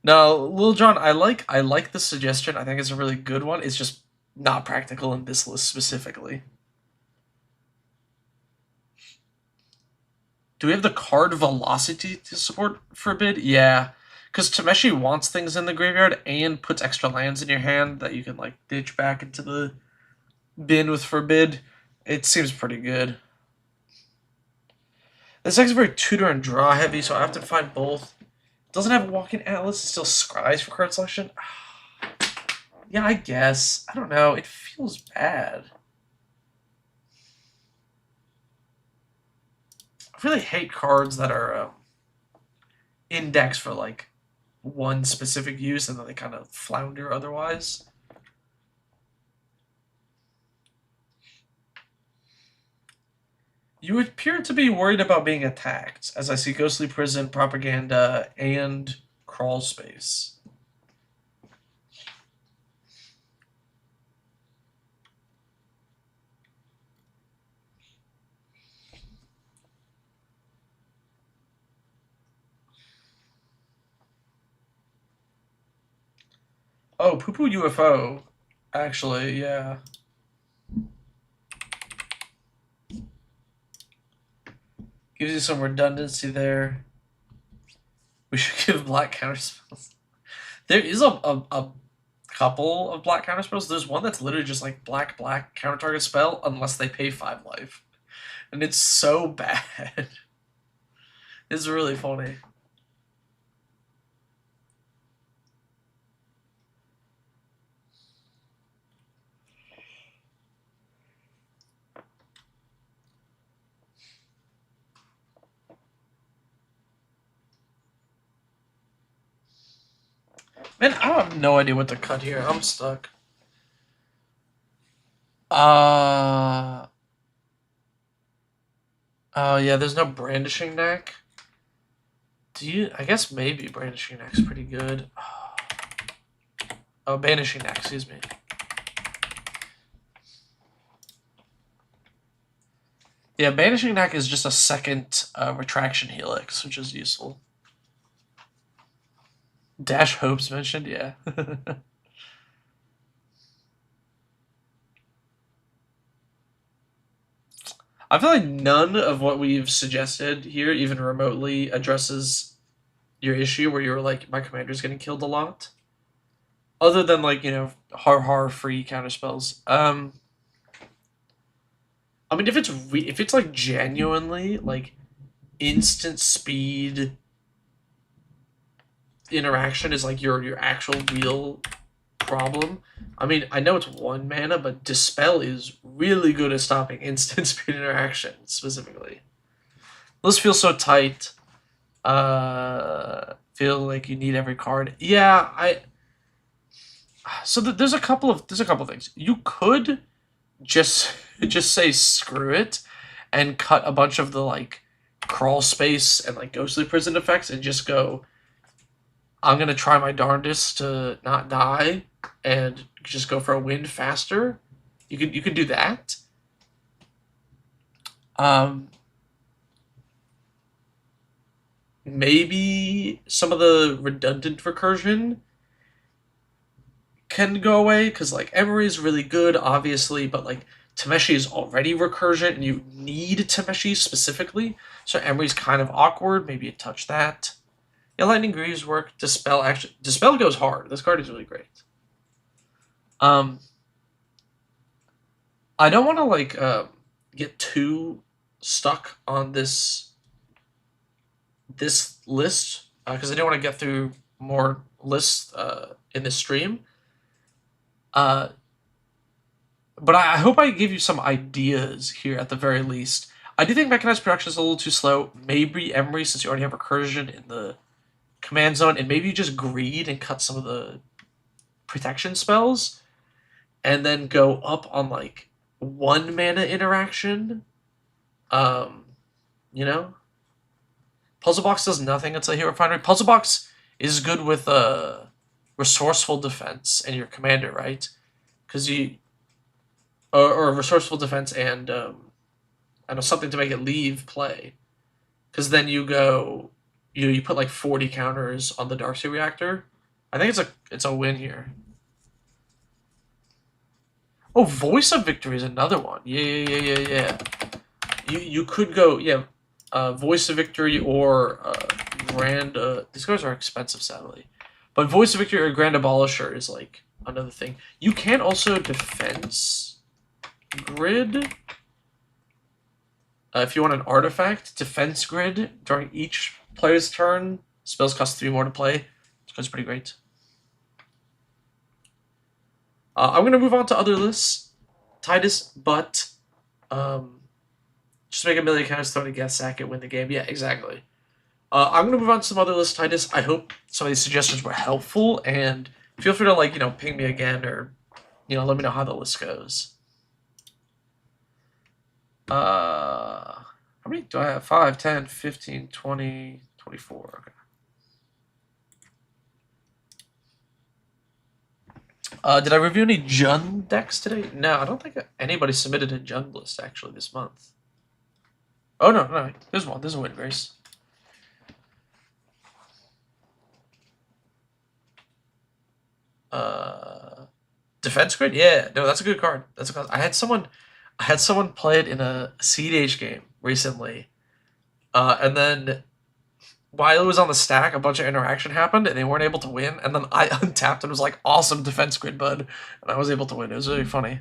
No, Lil Jon, I like the suggestion. I think it's a really good one. It's just not practical in this list specifically. Do we have the card velocity to support Forbid? Yeah. Because Tameshi wants things in the graveyard and puts extra lands in your hand that you can, like, ditch back into the bin with Forbid. It seems pretty good. This deck's very tutor and draw heavy, so I have to find both. Doesn't have Walking Atlas, it still scries for card selection. Yeah, I guess. I don't know. It feels bad. I really hate cards that are indexed for, like, one specific use and then they kind of flounder otherwise. You appear to be worried about being attacked, as I see Ghostly Prison, Propaganda, and Crawl Space. Oh, Poo Poo UFO. Actually, yeah. Gives you some redundancy there. We should give black counterspells. There is a couple of black counterspells. There's one that's literally just like black counter target spell unless they pay 5 life. And it's so bad. It's really funny. Man, I have no idea what to cut here. I'm stuck. Oh yeah, there's no Brandishing Neck. I guess maybe Brandishing Neck's pretty good. Oh, Banishing Neck, excuse me. Yeah, Banishing Neck is just a second Retraction Helix, which is useful. Dash Hopes mentioned, yeah. I feel like none of what we've suggested here even remotely addresses your issue where you're like, my commander's getting killed a lot. Other than, like, you know, har free counterspells. I mean, if it's like genuinely like instant speed interaction is like your actual real problem. I mean, I know it's 1 mana, but Dispel is really good at stopping instant speed interaction, specifically. This feels so tight. Feel like you need every card. Yeah, so there's a couple of things. You could just say screw it and cut a bunch of the like crawl space and like ghostly prison effects and just go, I'm gonna try my darndest to not die and just go for a win faster. You could do that. Maybe some of the redundant recursion can go away, because like Emery is really good, obviously, but like Tameshi is already recursion, and you need Tameshi specifically. So Emery's kind of awkward. Maybe you touch that. Yeah, Lightning Greaves work. Dispel goes hard. This card is really great. I don't want to like get too stuck on this list because I don't want to get through more lists in this stream. But I hope I give you some ideas here at the very least. I do think mechanized production is a little too slow. Maybe Emery, since you already have recursion in the command zone, and maybe you just greed and cut some of the protection spells, and then go up on like 1 mana interaction. You know, Puzzle Box does nothing until Hero Refinery. Puzzle Box is good with resourceful defense and your commander, right? Because you or resourceful defense and I know, something to make it leave play. Because then you go, you put like 40 counters on the Darkseid reactor. I think it's a win here. Oh, Voice of Victory is another one. Yeah. You could go, Voice of Victory or Grand. These cards are expensive, sadly, but Voice of Victory or Grand Abolisher is like another thing. You can also Defense Grid. If you want an artifact, Defense Grid during each player's turn. Spells cost 3 more to play. That's pretty great. I'm going to move on to other lists, Titus, but just make a million counters, throw in a gas sack, and win the game. Yeah, exactly. I'm going to move on to some other lists, Titus. I hope some of these suggestions were helpful, and feel free to, like, ping me again or, let me know how the list goes. How many do I have? 5, 10, 15, 20, 24. Okay. Did I review any Jund decks today? No, I don't think anybody submitted a Jund list, actually, this month. Oh, no. There's one. There's a win, Grace. Defense Grid? Yeah. No, that's a good card. That's a card. I had someone play it in a Seed Age game recently. And then while it was on the stack, a bunch of interaction happened, and they weren't able to win. And then I untapped and was like, awesome Defense Grid, bud. And I was able to win. It was really funny.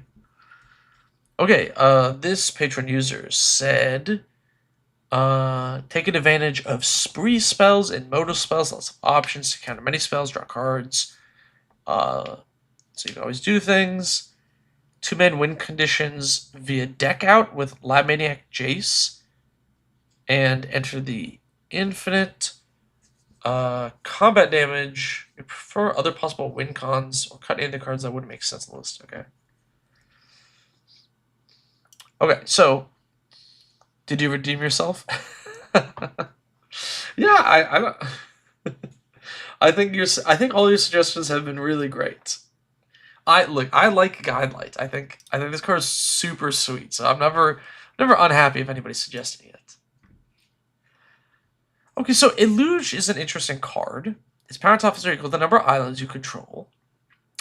Okay, this Patron user said, taking advantage of spree spells and modal spells, lots of options to counter many spells, draw cards. So you can always do things. 2-man win conditions via deck out with Lab Maniac Jace. And enter the infinite. Combat damage. You prefer other possible win cons or cut into cards that wouldn't make sense in the list. Okay, so did you redeem yourself? Yeah, I don't. I think all your suggestions have been really great. I like Guidelight. I think this card is super sweet. So I'm never unhappy if anybody's suggesting it. Okay, so Eluge is an interesting card. Its power and toughness are equal to the number of islands you control.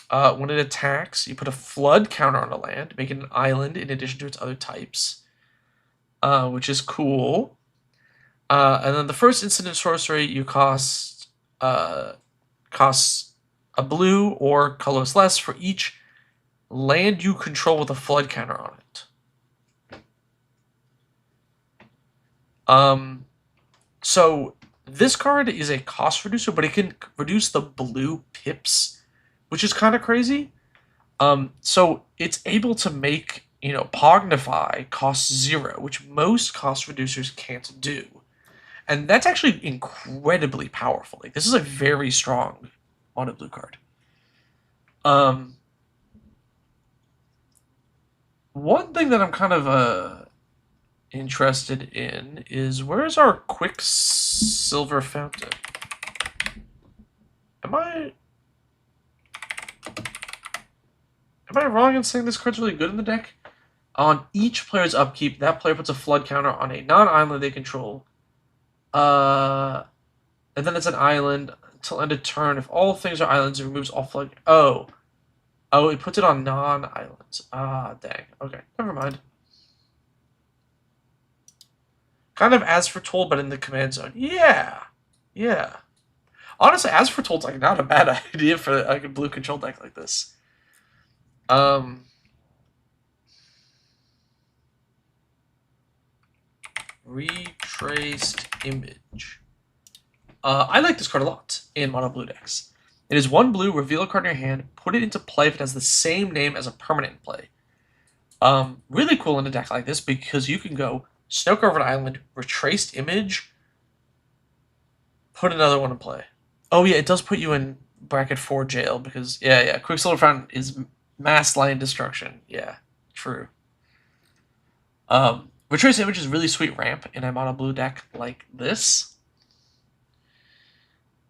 When it attacks, you put a flood counter on a land, making an island in addition to its other types, which is cool. And then the first instant sorcery, you costs a blue or colorless less for each land you control with a flood counter on it. So this card is a cost reducer, but it can reduce the blue pips which is kind of crazy. So it's able to make, Pognify cost 0, which most cost reducers can't do. And that's actually incredibly powerful. Like, this is a very strong mono blue card. One thing that I'm kind of interested in is, where's our Quicksilver Fountain? Am I wrong in saying this card's really good in the deck? On each player's upkeep, that player puts a flood counter on a non-island they control. And then it's an island until end of turn. If all things are islands, it removes all flood. Oh, it puts it on non-islands. Ah, dang. Okay, never mind. Kind of as foretold, but in the command zone. Yeah. Honestly, as foretold's like not a bad idea for like a blue control deck like this. Retraced image. I like this card a lot in mono blue decks. It is 1 blue, reveal a card in your hand, put it into play if it has the same name as a permanent in play. Really cool in a deck like this because you can go Snoke over an island, retraced image, put another one in play. Oh yeah, it does put you in bracket 4 jail because Quicksilver Fountain is mass land destruction. Yeah, true. Retraced image is really sweet ramp in a mono blue deck like this.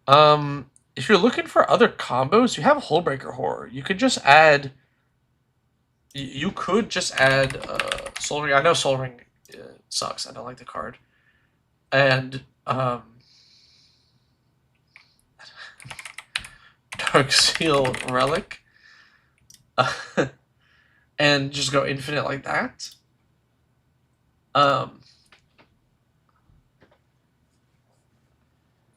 If you're looking for other combos, you have Hullbreaker Horror. You could just add. You could just add Soul Ring. I know Soul Ring sucks. I don't like the card. And Dark Seal Relic. And just go infinite like that.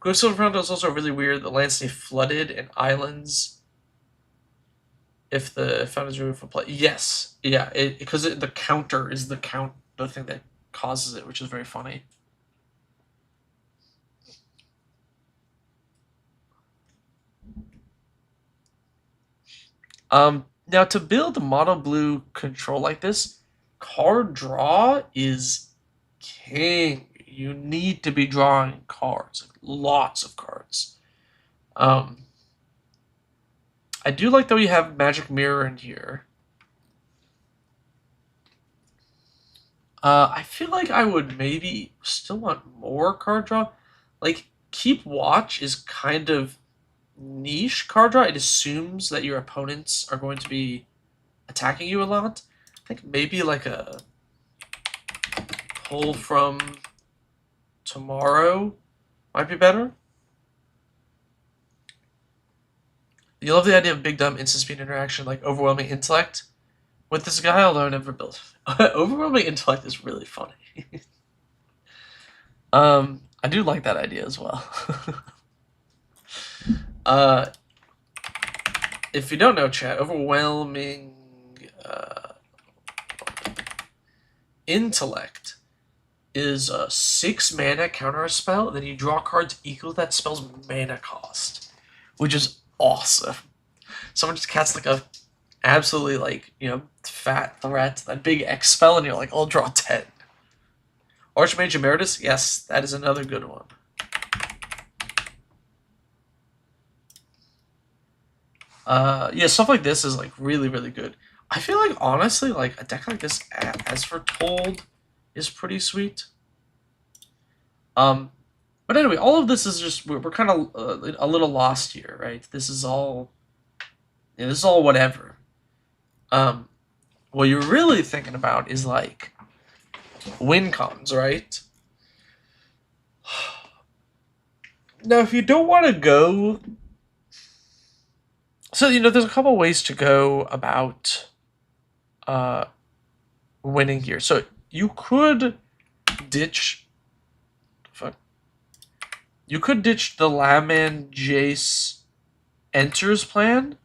Quicksilver Fountain is also really weird. The lands stay flooded and islands if the fountain is removed from play. Yes, yeah, because the counter is the thing that causes it, which is very funny. Now to build a mono blue control like this, card draw is king. You need to be drawing cards, like lots of cards. I do like that we have Magic Mirror in here. I feel like I would maybe still want more card draw. Like, Keep Watch is kind of niche card draw. It assumes that your opponents are going to be attacking you a lot. I think maybe like a Pull from Tomorrow might be better. You love the idea of big dumb instant speed interaction like Overwhelming Intellect with this guy, although I never built. Overwhelming Intellect is really funny. I do like that idea as well. If you don't know, chat, Overwhelming Intellect is a 6 mana counter a spell, and then you draw cards equal to that spell's mana cost, which is awesome. Someone just casts like a absolutely fat threat, that big X spell, and you're like, I'll draw 10. Archmage Emeritus, yes, that is another good one. Yeah, stuff like this is like really, really good. I feel like honestly, like a deck like this, as foretold, is pretty sweet. But anyway, all of this is just we're kind of a little lost here, right? This is all, this is all whatever. What you're really thinking about is like win cons, right? Now, if you don't want to go, so there's a couple ways to go about winning here. So you could ditch. You could ditch the Landman Jace enters plan.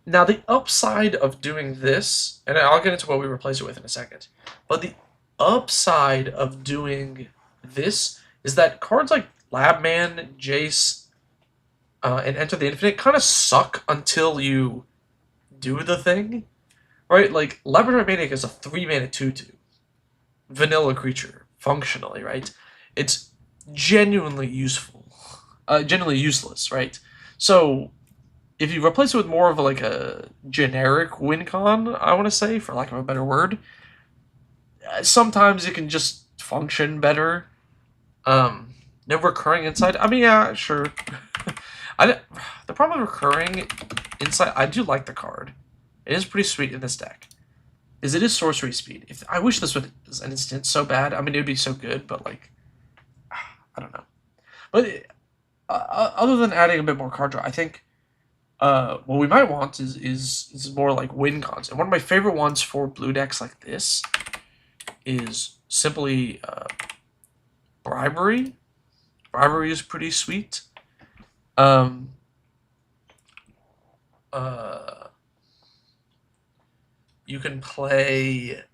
Now, the upside of doing this, and I'll get into what we replace it with in a second, but the upside of doing this is that cards like Labman, Jace, and Enter the Infinite kind of suck until you do the thing, right? Like, Labyrinth Maniac is a 3-mana 2/2 vanilla creature, functionally, right? It's genuinely useful, genuinely useless, right? So, if you replace it with more of like a generic win con, I want to say, for lack of a better word, sometimes it can just function better. No recurring inside. I mean, yeah, sure. The problem with recurring inside, I do like the card. It is pretty sweet in this deck. Is it is sorcery speed. If I wish this was an instant so bad. I mean, it would be so good, but like, I don't know. But other than adding a bit more card draw, I think what we might want is more like win cons. And one of my favorite ones for blue decks like this is simply bribery. Bribery is pretty sweet. You can play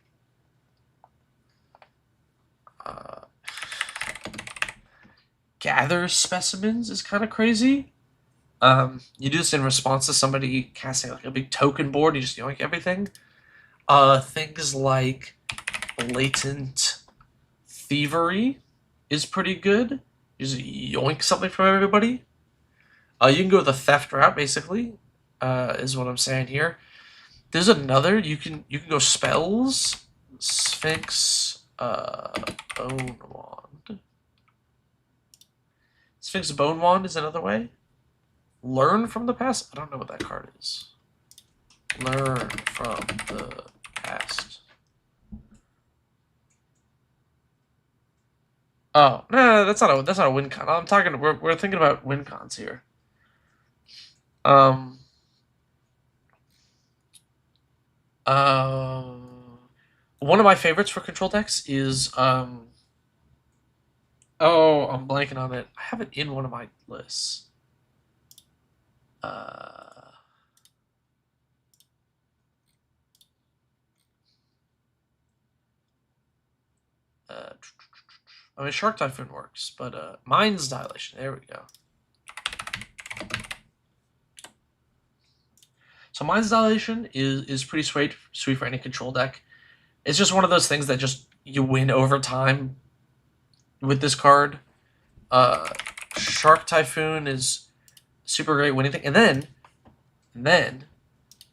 gather specimens is kind of crazy. You do this in response to somebody casting like a big token board. You just yoink everything. Things like latent thievery is pretty good. You just yoink something from everybody. You can go the theft route, basically, is what I'm saying here. There's another. You can go spells. Sphinx Bone Wand. Sphinx Bone Wand is another way. Learn from the past. I don't know what that card is. Learn from the past. Oh no, that's not a win con. I'm talking. We're thinking about win cons here. One of my favorites for control decks is oh, I'm blanking on it. I have it in one of my lists. I mean, Shark Typhoon works, but Mind's Dilation. There we go. So Mind's Dilation is pretty sweet for any control deck. It's just one of those things that just you win over time with this card. Shark Typhoon is super great winning thing. And then,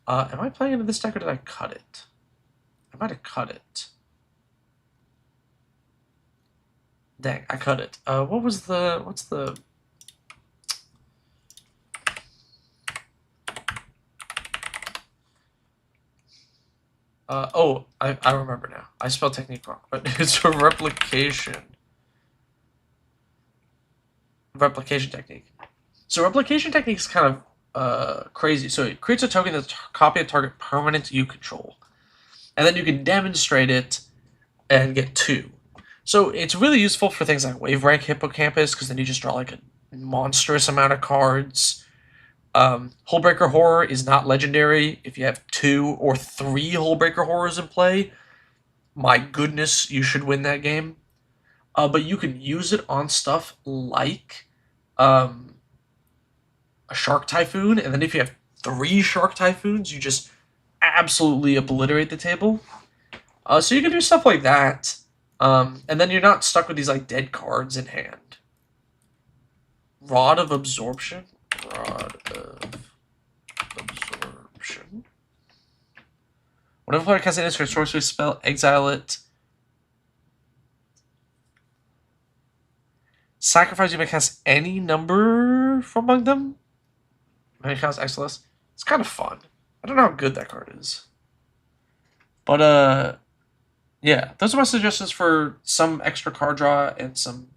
am I playing into this deck or did I cut it? I might have cut it. Dang, I cut it. What's the... oh, I remember now. I spelled technique wrong, but it's a replication technique. So replication technique is kind of crazy. So it creates a token that's copy a target permanent you control. And then you can demonstrate it and get 2. So it's really useful for things like Wave Rank Hippocampus, because then you just draw like a monstrous amount of cards. Hullbreaker Horror is not legendary. If you have 2 or 3 Hullbreaker Horrors in play, my goodness, you should win that game. But you can use it on stuff like a Shark Typhoon, and then if you have 3 Shark Typhoons, you just absolutely obliterate the table. So you can do stuff like that. And then you're not stuck with these like dead cards in hand. Rod of Absorption. Whenever a player casts an instant sorcery spell, exile it. Sacrifice, you may cast any number from among them. May cast XLS. It's kind of fun. I don't know how good that card is. But yeah, those are my suggestions for some extra card draw and some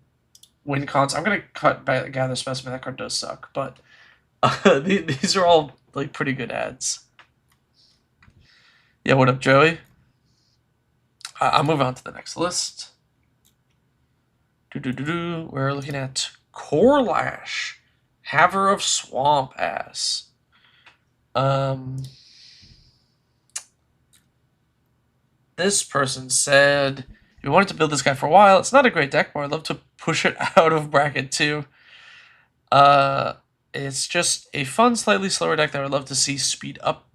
win cons. I'm gonna cut back Gather Specimen. That card does suck, but these are all like pretty good ads. Yeah, what up, Joey? I'll move on to the next list. We're looking at Corlash, Haver of Swamp Ass. This person said, we wanted to build this guy for a while. It's not a great deck, but I'd love to push it out of bracket 2. It's just a fun, slightly slower deck that I would love to see speed up.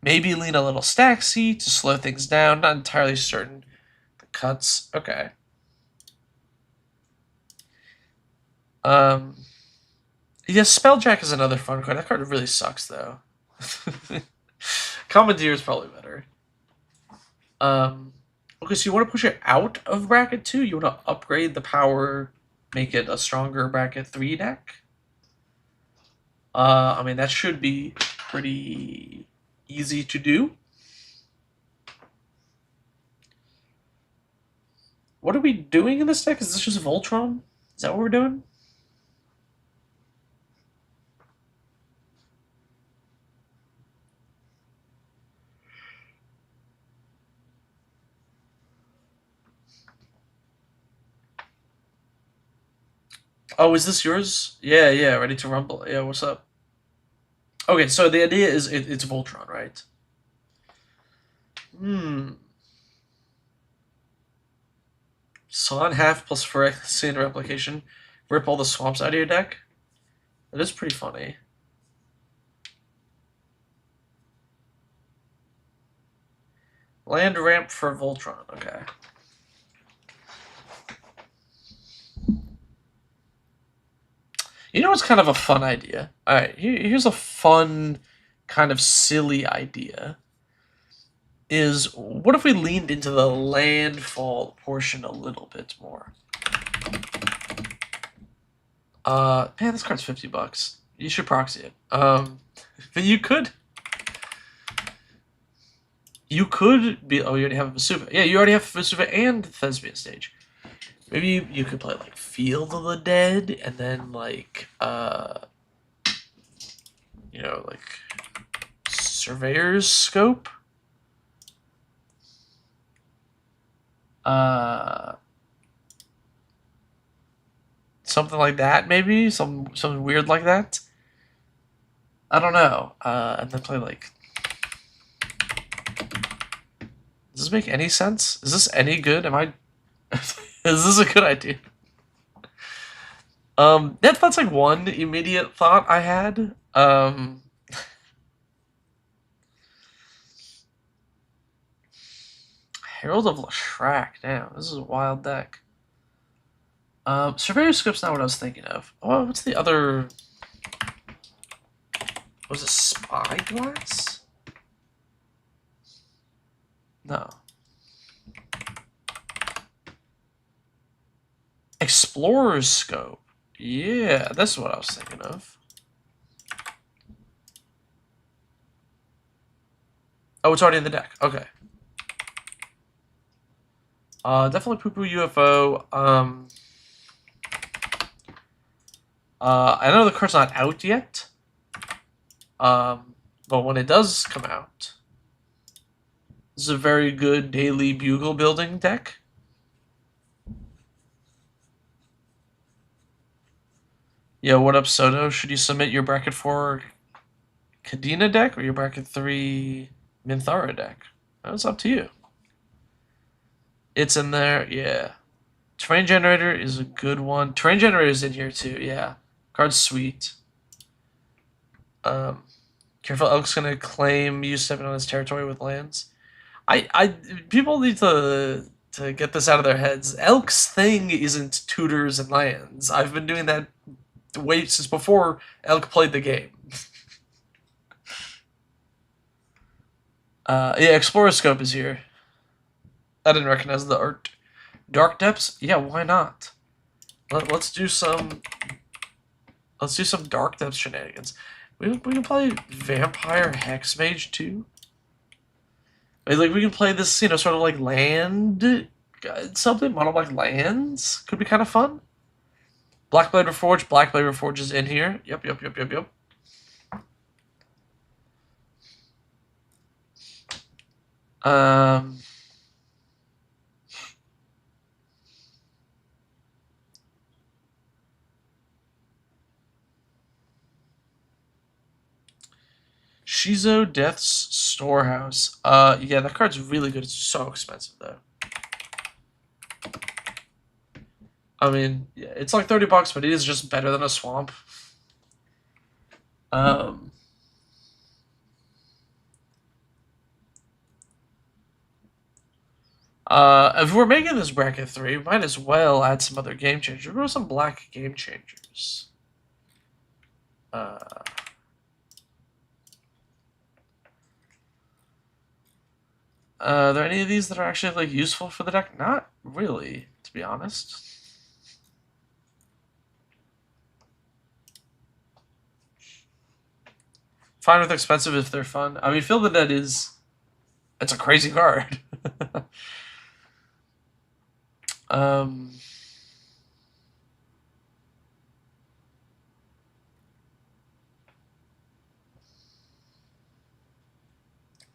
Maybe lean a little stack seat to slow things down. Not entirely certain. The cuts. Okay. Yeah, Spelljack is another fun card. That card really sucks, though. Commandeer is probably better. Okay, so you want to push it out of bracket 2? You want to upgrade the power, make it a stronger bracket 3 deck? I mean, that should be pretty easy to do. What are we doing in this deck? Is this just Voltron? Is that what we're doing? Oh, is this yours? Yeah, yeah, ready to rumble. Yeah, what's up? Okay, so the idea is it's Voltron, right? Salon half plus Phyrexian replication. Rip all the swamps out of your deck. That is pretty funny. Land ramp for Voltron. Okay. You know what's kind of a fun idea? Alright, here's a fun, kind of silly idea. Is what if we leaned into the landfall portion a little bit more? Man, this card's $50. You should proxy it. But you could be. Oh, you already have a Vesuva. Yeah, you already have Vesuva and Thespian Stage. Maybe you could play like Field of the Dead, and then like you know, like Surveyor's Scope. Something like that, maybe something weird like that. I don't know. And then play like. Does this make any sense? Is this any good? Am I? Is this a good idea? That's like one immediate thought I had. Herald of Lashrak. Damn, this is a wild deck. Surveyor Scope's not what I was thinking of. Oh, what's the other? Was it Spyglass? No. Explorer's Scope. Yeah, that's what I was thinking of. Oh, it's already in the deck. Okay. Definitely Poo-Poo UFO. I know the card's not out yet. But when it does come out, this is a very good daily bugle building deck. Yeah, what up, Soto? Should you submit your bracket 4 Kadena deck or your bracket 3 Minthara deck? That's up to you. It's in there, yeah. Terrain Generator is a good one. Terrain Generator is in here too, yeah. Card's sweet. Careful, Elk's gonna claim you stepping on his territory with lands. People need to get this out of their heads. Elk's thing isn't tutors and lands. I've been doing that way since before Elk played the game. Yeah, Explorer Scope is here. I didn't recognize the art. Dark Depths? Yeah, why not? Let's do some Dark Depths shenanigans. We can play Vampire Hexmage too. Like we can play this, you know, sort of like land something, mono black lands. Could be kind of fun. Blackblade Reforged. Blackblade Reforged is in here. Yep. Shizo Death's Storehouse. Yeah, that card's really good. It's so expensive though. I mean, yeah, it's like $30, but it is just better than a swamp. Um, if we're making this bracket 3, we might as well add some other game changers. What are some black game changers? Are there any of these that are actually like useful for the deck? Not really, to be honest. Fine with expensive if they're fun. I mean, Fill the Dead is... It's a crazy card.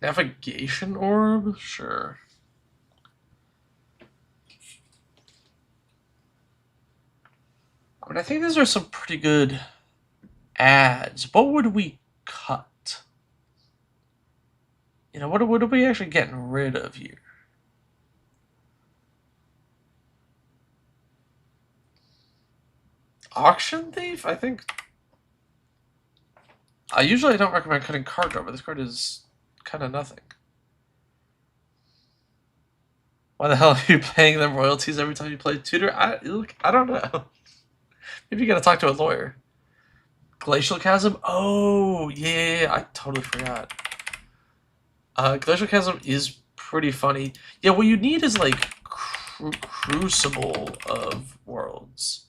Navigation Orb? Sure. I mean, I think these are some pretty good ads. What would we cut? You know, what are we actually getting rid of here? Auction Thief? I think... I usually don't recommend cutting card draw, but this card is kind of nothing. Why the hell are you paying them royalties every time you play Tutor? I don't know. Maybe you gotta talk to a lawyer. Glacial Chasm? Oh, yeah, I totally forgot. Glacial Chasm is pretty funny. Yeah, what you need is, like, Crucible of Worlds.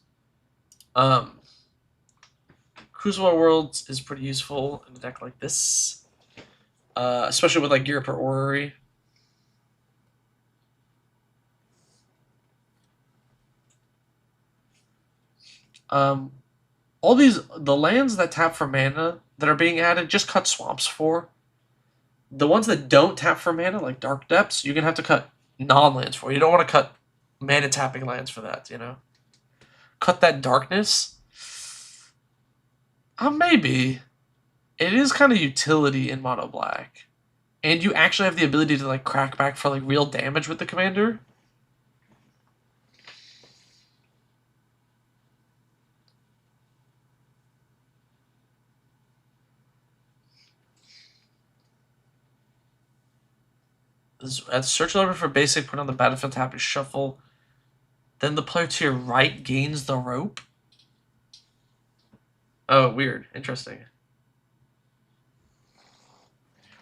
Crucible of Worlds is pretty useful in a deck like this. Especially with, like, Europe or Orrery. All the lands that tap for mana that are being added, just cut swamps for. The ones that don't tap for mana, like Dark Depths, you're going to have to cut non-lands for. You don't want to cut mana tapping lands for that, you know? Cut that darkness? Maybe. It is kind of utility in mono black. And you actually have the ability to, like, crack back for, like, real damage with the commander. At search lever for basic, put on the battlefield tap and shuffle. Then the player to your right gains the rope. Oh, weird. Interesting.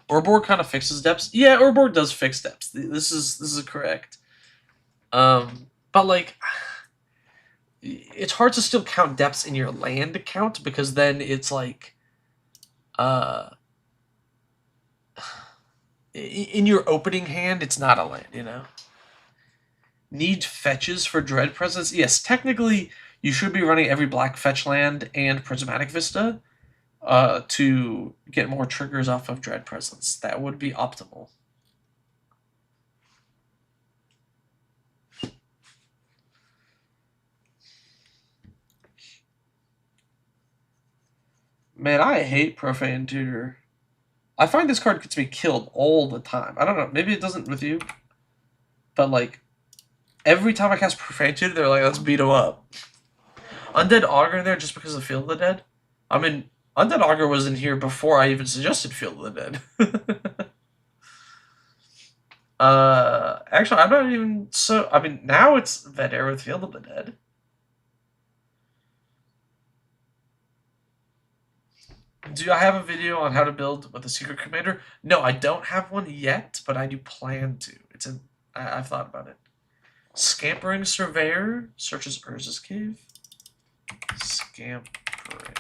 Urborg kind of fixes depths. Yeah, Urborg does fix depths. This is correct. But like, it's hard to still count depths in your land count because then it's like, in your opening hand, it's not a land, you know? Need fetches for Dread Presence? Yes, technically, you should be running every black fetch land and Prismatic Vista to get more triggers off of Dread Presence. That would be optimal. Man, I hate Profane Tutor. I find this card gets me killed all the time. I don't know, maybe it doesn't with you. But, like, every time I cast Profane Tutor, they're like, let's beat him up. Undead Augur in there just because of Field of the Dead? I mean, Undead Augur was in here before I even suggested Field of the Dead. Actually, I'm not even so... I mean, now it's Vedair with Field of the Dead. Do I have a video on how to build with a secret commander? No, I don't have one yet, but I do plan to. I've thought about it. Scampering Surveyor searches Urza's Cave. Scampering.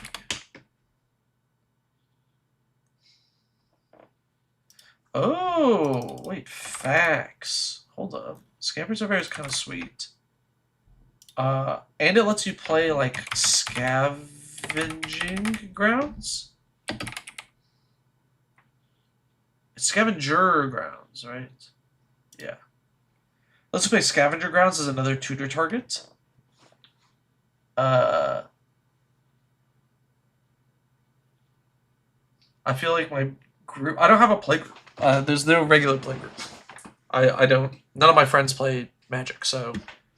Oh, wait, facts. Hold up. Scampering Surveyor is kind of sweet. And it lets you play, like, Scavenging Grounds? It's Scavenger Grounds, right? Yeah. Let's play Scavenger Grounds as another tutor target. I feel like my group... I don't have a play group. There's no regular play group. I don't... None of my friends play Magic, so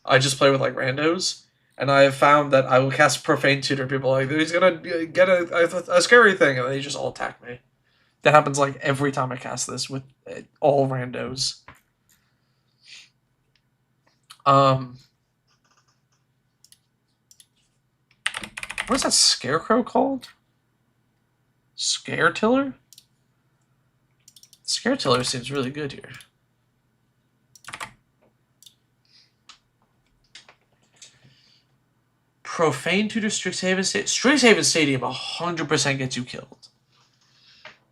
I just play with, like, randos. And I have found that I will cast Profane Tutor. People are like, he's gonna get a scary thing, and they just all attack me. That happens like every time I cast this with all randos. What's that scarecrow called? Scare Tiller? Scare Tiller seems really good here. Profane Tutor Strixhaven Stadium. Strixhaven Stadium 100% gets you killed.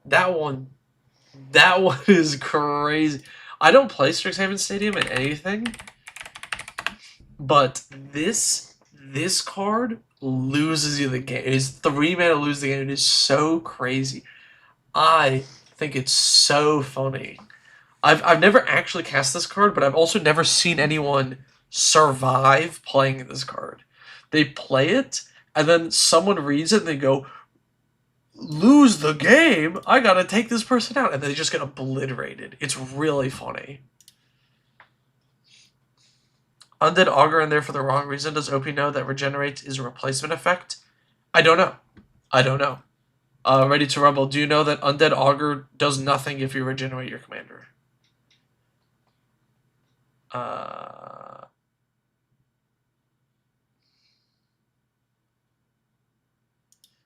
That one is crazy. I don't play Strixhaven Stadium in anything, but this card loses you the game. It is 3 mana lose the game. It is so crazy. I think it's so funny. I've never actually cast this card, but I've also never seen anyone survive playing this card. They play it, and then someone reads it, and they go, lose the game? I gotta take this person out. And they just get obliterated. It's really funny. Undead Augur in there for the wrong reason. Does OP know that regenerate is a replacement effect? I don't know. Ready to Rumble. Do you know that Undead Augur does nothing if you regenerate your commander?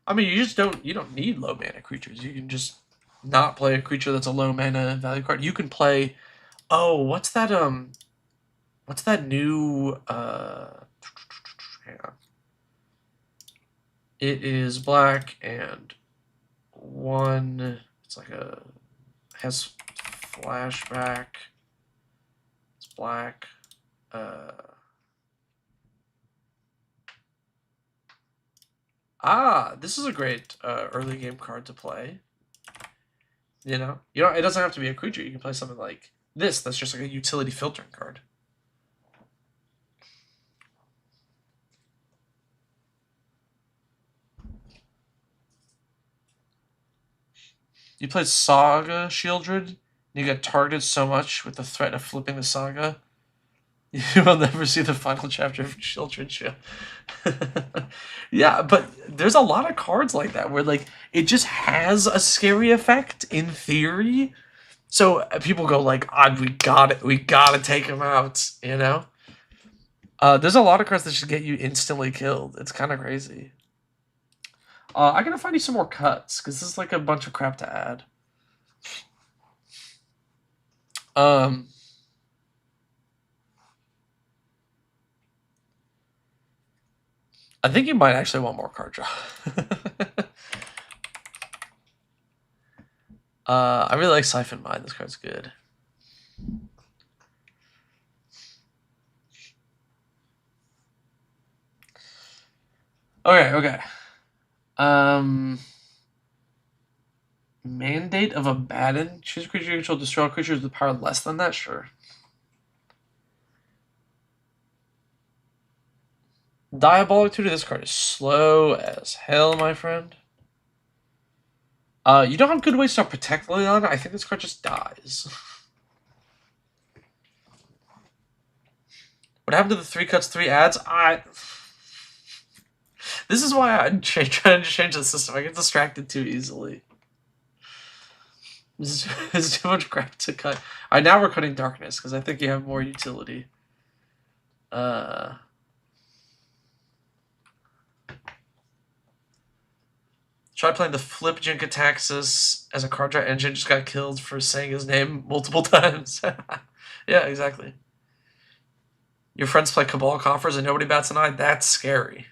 I mean, you don't need low mana creatures. You can just not play a creature that's a low mana value card. You can play, what's that new, hang on. It is black and it's like has flashback. It's black. This is a great early game card to play. You know, it doesn't have to be a creature. You can play something like this. That's just like a utility filtering card. You played Saga Shieldred, and you get targeted so much with the threat of flipping the Saga. You will never see the final chapter of Shieldred Shield. Yeah, but there's a lot of cards like that where like it just has a scary effect in theory. So people go like, we gotta take him out, you know? There's a lot of cards that should get you instantly killed. It's kind of crazy. I gotta find you some more cuts, because this is like a bunch of crap to add. I think you might actually want more card draw. I really like Siphon Mine. This card's good. Okay. Mandate of Abaddon. Choose a creature you control, destroy all creatures with power less than that? Sure. Diabolic Tutor. This card is slow as hell, my friend. You don't have good ways to protect Liliana. I think this card just dies. What happened to the 3 cuts, 3 adds? This is why I'm trying to change the system. I get distracted too easily. This is too much crap to cut. Alright, now we're cutting Darkness, because I think you have more utility. Try playing the Flip Jinkataxis as a card draw engine. Just got killed for saying his name multiple times. Yeah, exactly. Your friends play Cabal Coffers and nobody bats an eye? That's scary.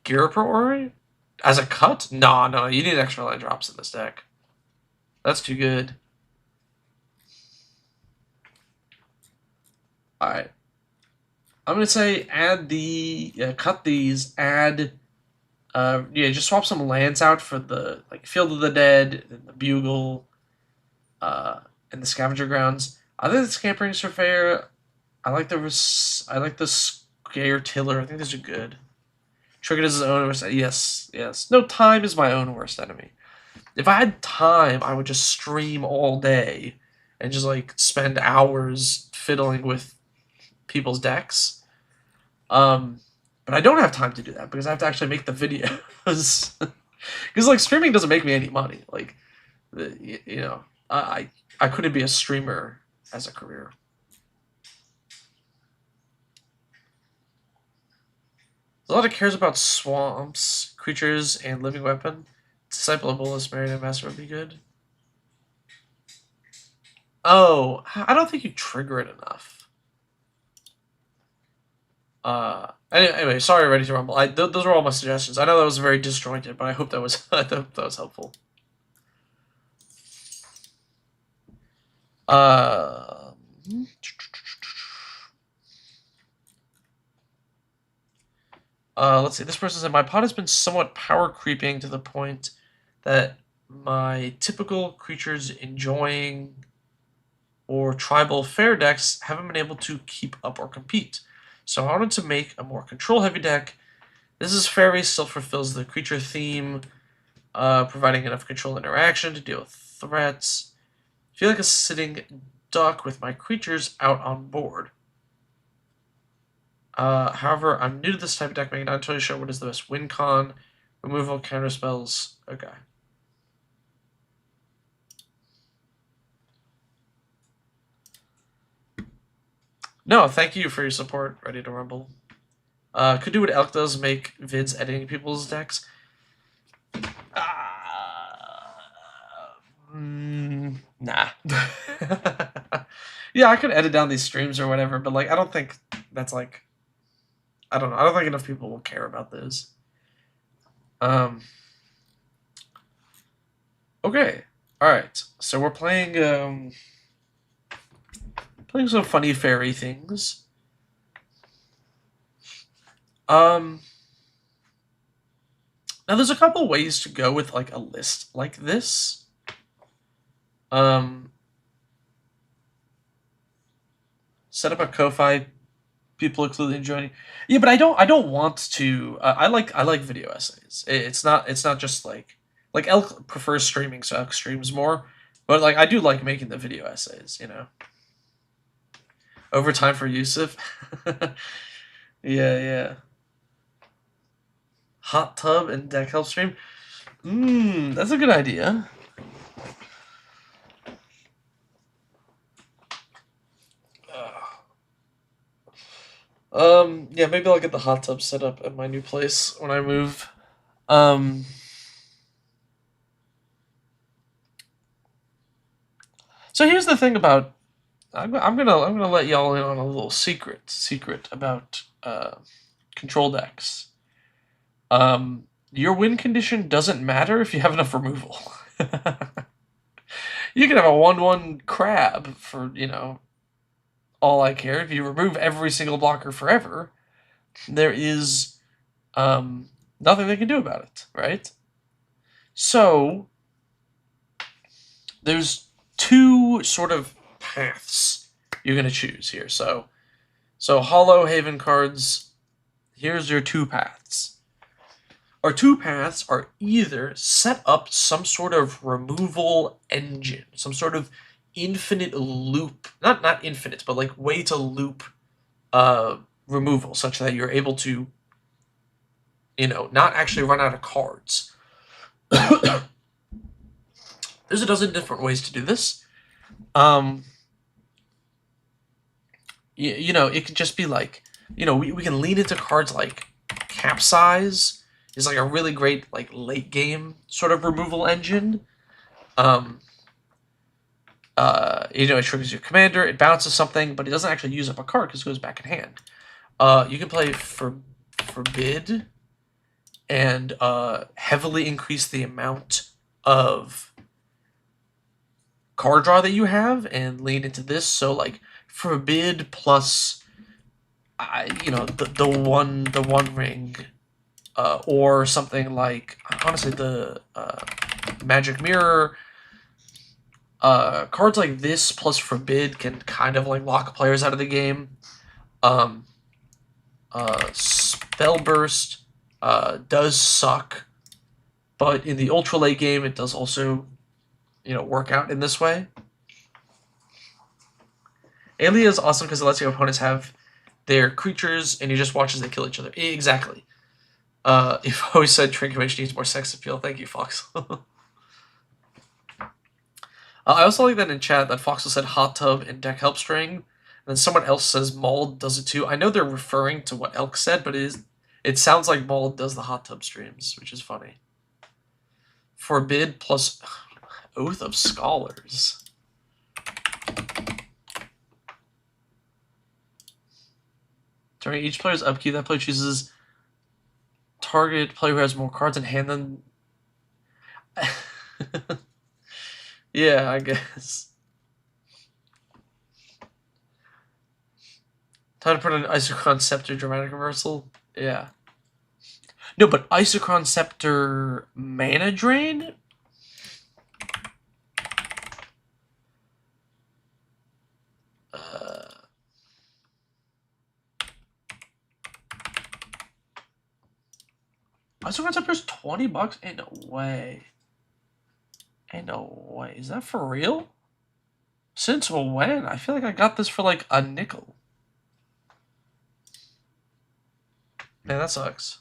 Ghirapur Ori? As a cut? No, you need extra land drops in this deck. That's too good. Alright. I'm gonna say cut these, just swap some lands out for the Field of the Dead and the Bugle, and the Scavenger Grounds. I think the Scampering Surveyor. I like the Scare Tiller. I think these are good. Triggered as his own worst. Yes. No, time is my own worst enemy. If I had time, I would just stream all day and just spend hours fiddling with people's decks. But I don't have time to do that because I have to actually make the videos. Because like streaming doesn't make me any money. Like, you know, I couldn't be a streamer as a career. A lot of cares about swamps, creatures, and living weapon. Disciple of Bolus, Marionette Master would be good. Oh, I don't think you trigger it enough. Anyway, sorry, Ready to Rumble. Those were all my suggestions. I know that was very disjointed, but I hope that was that was helpful. Let's see. This person said, my pot has been somewhat power creeping to the point that my typical creatures enjoying or tribal fair decks haven't been able to keep up or compete. So I wanted to make a more control-heavy deck. This is fairy, still fulfills the creature theme, providing enough control interaction to deal with threats. I feel like a sitting duck with my creatures out on board. However, I'm new to this type of deck making, not entirely sure what is the best win con, removal, counter spells. Okay. No, thank you for your support, Ready to Rumble. Could do what Elk does, make vids editing people's decks. Nah. Yeah, I could edit down these streams or whatever, but like I don't think that's like I don't know. I don't think enough people will care about this. Okay. Alright. So we're playing some funny fairy things. Now there's a couple ways to go with like a list like this. Set up a Ko-Fi. People are clearly enjoying. Yeah, but I don't want to. I like video essays. It's not just like Elk prefers streaming, so Elk streams more. But like I do like making the video essays. You know. Overtime for Yusuf. Yeah. Hot tub and deck help stream. That's a good idea. Yeah, maybe I'll get the hot tub set up at my new place when I move. So here's the thing about I'm gonna let y'all in on a little secret about control decks. Your win condition doesn't matter if you have enough removal. You can have a 1/1 crab for, you know, all I care. If you remove every single blocker forever, there is nothing they can do about it, right? So there's two sort of paths you're going to choose here. So Hollow Haven cards, here's your two paths. Our two paths are either set up some sort of removal engine, some sort of infinite loop, not infinite, but like way to loop removal, such that you're able to, you know, not actually run out of cards. There's a dozen different ways to do this. You know, it could just be like, you know, we can lean into cards like Capsize is like a really great like late game sort of removal engine. You know, it triggers your commander, it bounces something, but it doesn't actually use up a card because it goes back in hand. You can play Forbid and heavily increase the amount of card draw that you have and lean into this. So like Forbid plus, you know, the one ring, or something like honestly the Magic Mirror. Cards like this plus Forbid can kind of like lock players out of the game. Spell Burst does suck, but in the ultra late game it does also, you know, work out in this way. Alia is awesome because it lets your opponents have they're creatures, and you just watch as they kill each other. Exactly. You've always said Transformation needs more sex appeal. Thank you, Fox. I also like that in chat that Fox said hot tub and deck help string, and then someone else says Mauled does it too. I know they're referring to what Elk said, but it sounds like Mauled does the hot tub streams, which is funny. Forbid plus Oath of Scholars. During each player's upkeep, that player chooses target player who has more cards in hand than. Yeah, I guess. Time to put an Isochron Scepter dramatic reversal. Yeah. No, but Isochron Scepter mana drain? Isochron Scepter's $20? Ain't no way. Ain't no way. Is that for real? Since when? I feel like I got this for like a nickel. Man, that sucks.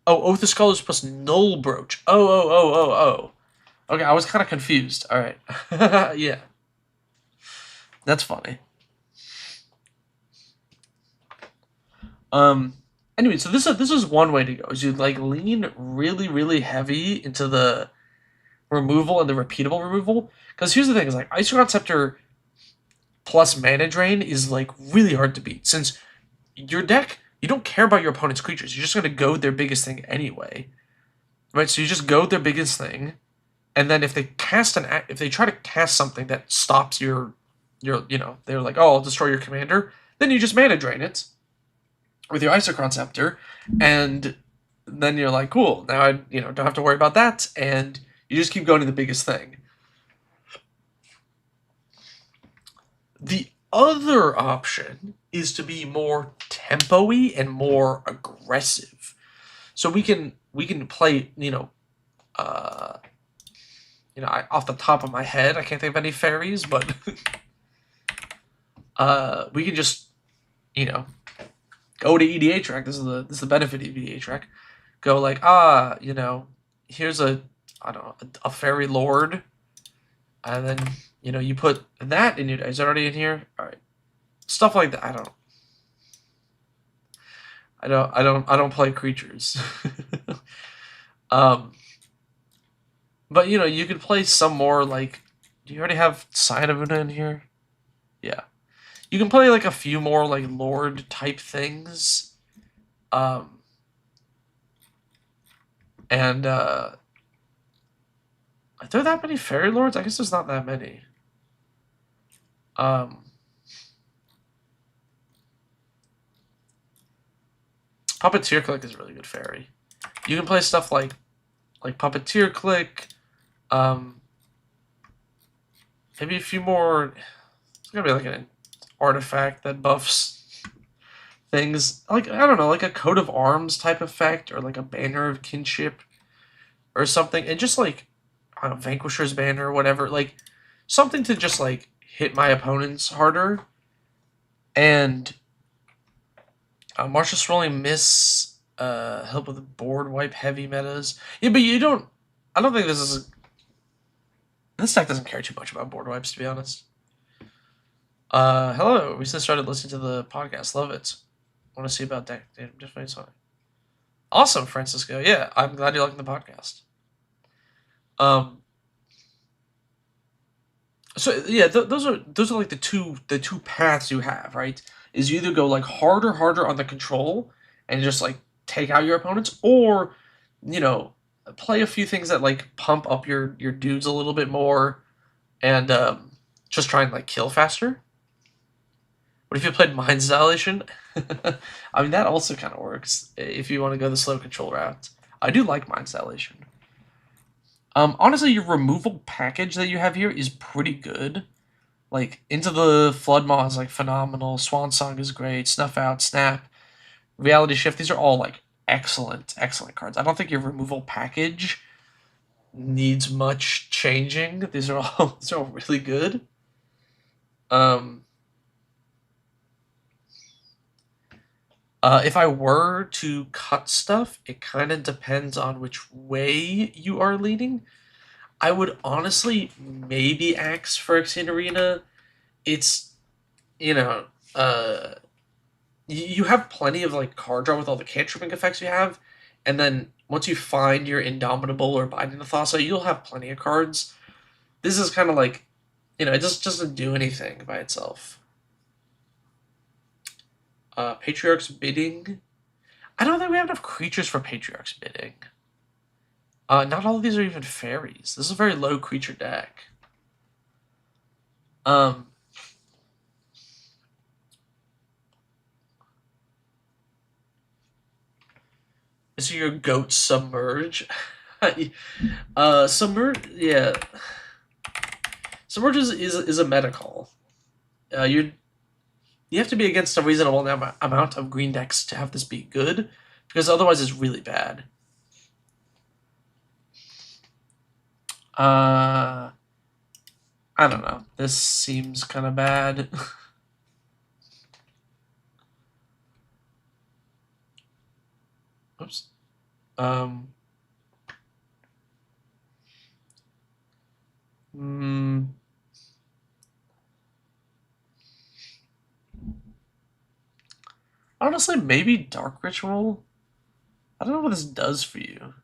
Oh, Oath of Scholars plus Null Brooch. Oh. Okay, I was kind of confused. All right. Yeah. That's funny. Anyway, so this is one way to go. Is you like lean really heavy into the removal and the repeatable removal. Because here's the thing: is like Isochron Scepter plus mana drain is like really hard to beat, since your deck, you don't care about your opponent's creatures. You're just gonna go their biggest thing anyway, right? So you just go their biggest thing, and then if they if they try to cast something that stops your they're like, oh, I'll destroy your commander, then you just mana drain it with your Isochron Scepter, and then you're like, cool, now I don't have to worry about that, and you just keep going to the biggest thing. The other option is to be more tempo-y and more aggressive. So we can play, off the top of my head, I can't think of any fairies, but we can just, go to EDA track. This is the benefit of EDA track. Go like, here's a fairy lord, and then you put that in your. Is it already in here? All right, stuff like that. I don't play creatures. But you could play some more like. Do you already have Sign of Una in here? Yeah. You can play like a few more like Lord type things. And are there that many Fairy Lords? I guess there's not that many. Puppeteer Click is a really good fairy. You can play stuff like Puppeteer Click. Maybe a few more. It's gonna be like an artifact that buffs things. Like, I don't know, like a coat of arms type effect, or like a banner of kinship or something. And just like, I don't know, Vanquisher's banner or whatever. Like, something to just like hit my opponents harder. And Martial Rolling Miss, help with board wipe heavy metas. Yeah, but I don't think this deck doesn't care too much about board wipes, to be honest. Hello. We just started listening to the podcast. Love it. Want to see about deck. Just wait, sorry. Awesome, Francisco. Yeah, I'm glad you're liking the podcast. So yeah, those are like the two paths you have, right? Is you either go like harder on the control and just like take out your opponents, or play a few things that like pump up your dudes a little bit more, and just try and like kill faster. What if you played Mind's Dilation? I mean, that also kind of works if you want to go the slow control route. I do like Mind's Dilation. Honestly, your removal package that you have here is pretty good. Like, Into the Flood Maw is like phenomenal. Swan Song is great. Snuff Out, Snap, Reality Shift. These are all like excellent cards. I don't think your removal package needs much changing. These are all really good. Um, if I were to cut stuff, it kind of depends on which way you are leaning. I would honestly maybe axe for Xene Arena. It's, you know, uh, you have plenty of like card draw with all the cantripping effects you have, and then once you find your Indomitable or Binding the Thassa, you'll have plenty of cards. This is kind of like, it just doesn't do anything by itself. Patriarch's Bidding. I don't think we have enough creatures for Patriarch's Bidding. Not all of these are even fairies. This is a very low creature deck. Is your goat Submerge? Submerge, yeah. Submerge is a meta call. You have to be against a reasonable amount of green decks to have this be good, because otherwise it's really bad. I don't know. This seems kind of bad. Oops. Honestly, maybe Dark Ritual. I don't know what this does for you.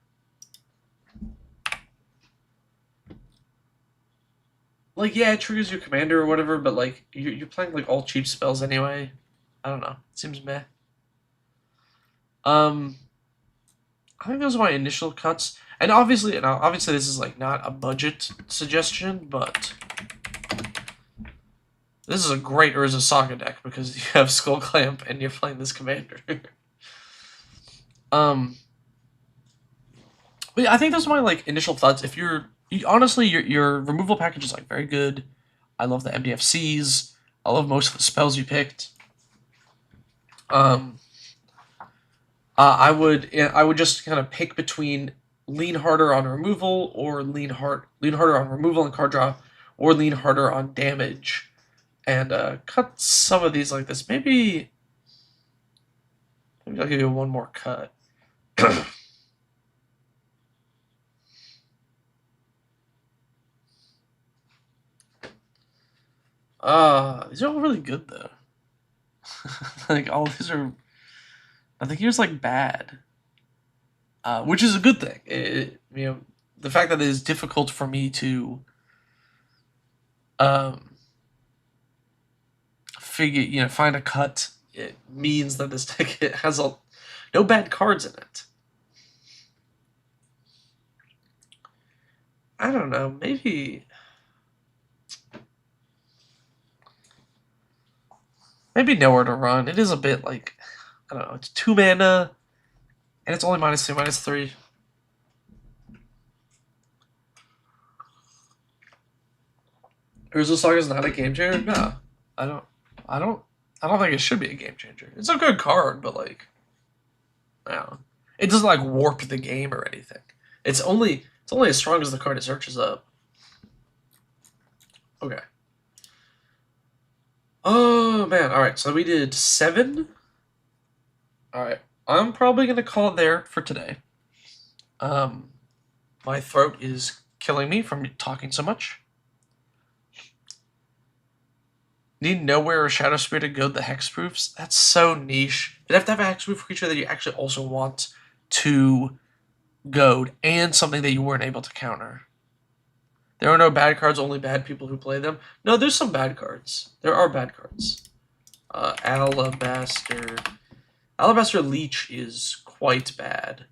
Like, yeah, it triggers your commander or whatever, but like you're playing like all cheap spells anyway. I don't know. It seems meh. I think those are my initial cuts, and obviously this is like not a budget suggestion, but this is a great Urza Saga deck because you have Skull Clamp and you're playing this commander. But yeah, I think those are my like initial thoughts. If honestly, your removal package is like very good. I love the MDFCs. I love most of the spells you picked. I would just kind of pick between lean harder on removal or lean harder on removal and card draw, or lean harder on damage, and cut some of these like this. Maybe I'll give you one more cut. These are all really good though. Like all these are, I think here's like bad, which is a good thing. The fact that it is difficult for me to find a cut, it means that this deck has no bad cards in it. I don't know, maybe Nowhere to Run. It is a bit like, I don't know, it's 2 mana, and it's only -2, -3. Urza Saga is not a game changer? No. I don't think it should be a game changer. It's a good card, but like, I don't know. It doesn't like warp the game or anything. It's only as strong as the card it searches up. Okay. Oh man, alright, so we did 7. Alright. I'm probably gonna call it there for today. My throat is killing me from talking so much. Need Nowhere or Shadow Spirit to go the hexproofs? That's so niche. You'd have to have a hexproof creature that you actually also want to goad, and something that you weren't able to counter. There are no bad cards, only bad people who play them. No, there's some bad cards. There are bad cards. Alabaster Leech is quite bad.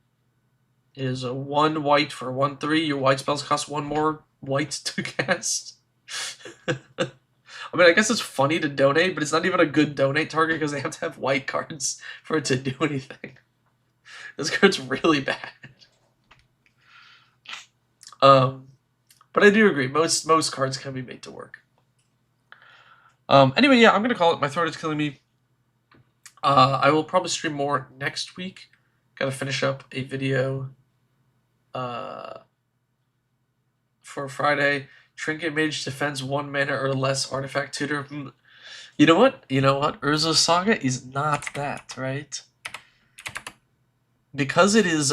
It is a 1 white for 1/3. Your white spells cost 1 more white to cast. I mean, I guess it's funny to donate, but it's not even a good donate target because they have to have white cards for it to do anything. This card's really bad. But I do agree, most cards can be made to work. Anyway, yeah, I'm gonna call it. My throat is killing me. I will probably stream more next week. Gotta finish up a video for Friday. Trinket Mage defends 1 mana or less artifact tutor. You know what? You know what? Urza's Saga is not that, right? Because it is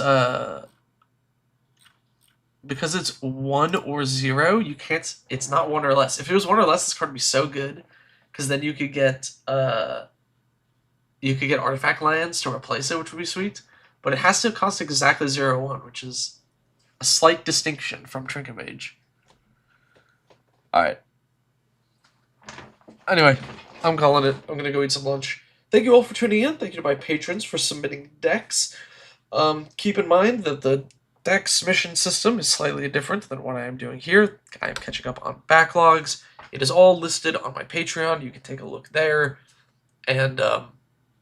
because it's 1 or 0, you can't. It's not 1 or less. If it was 1 or less, this card would be so good, because then you could get artifact lands to replace it, which would be sweet. But it has to cost exactly 0/1, which is a slight distinction from Trinket Mage. All right. Anyway, I'm calling it. I'm gonna go eat some lunch. Thank you all for tuning in. Thank you to my patrons for submitting decks. Keep in mind that the deck submission system is slightly different than what I am doing here. I am catching up on backlogs. It is all listed on my Patreon. You can take a look there. And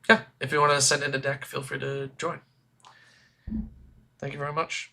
yeah, if you want to send in a deck, feel free to join. Thank you very much.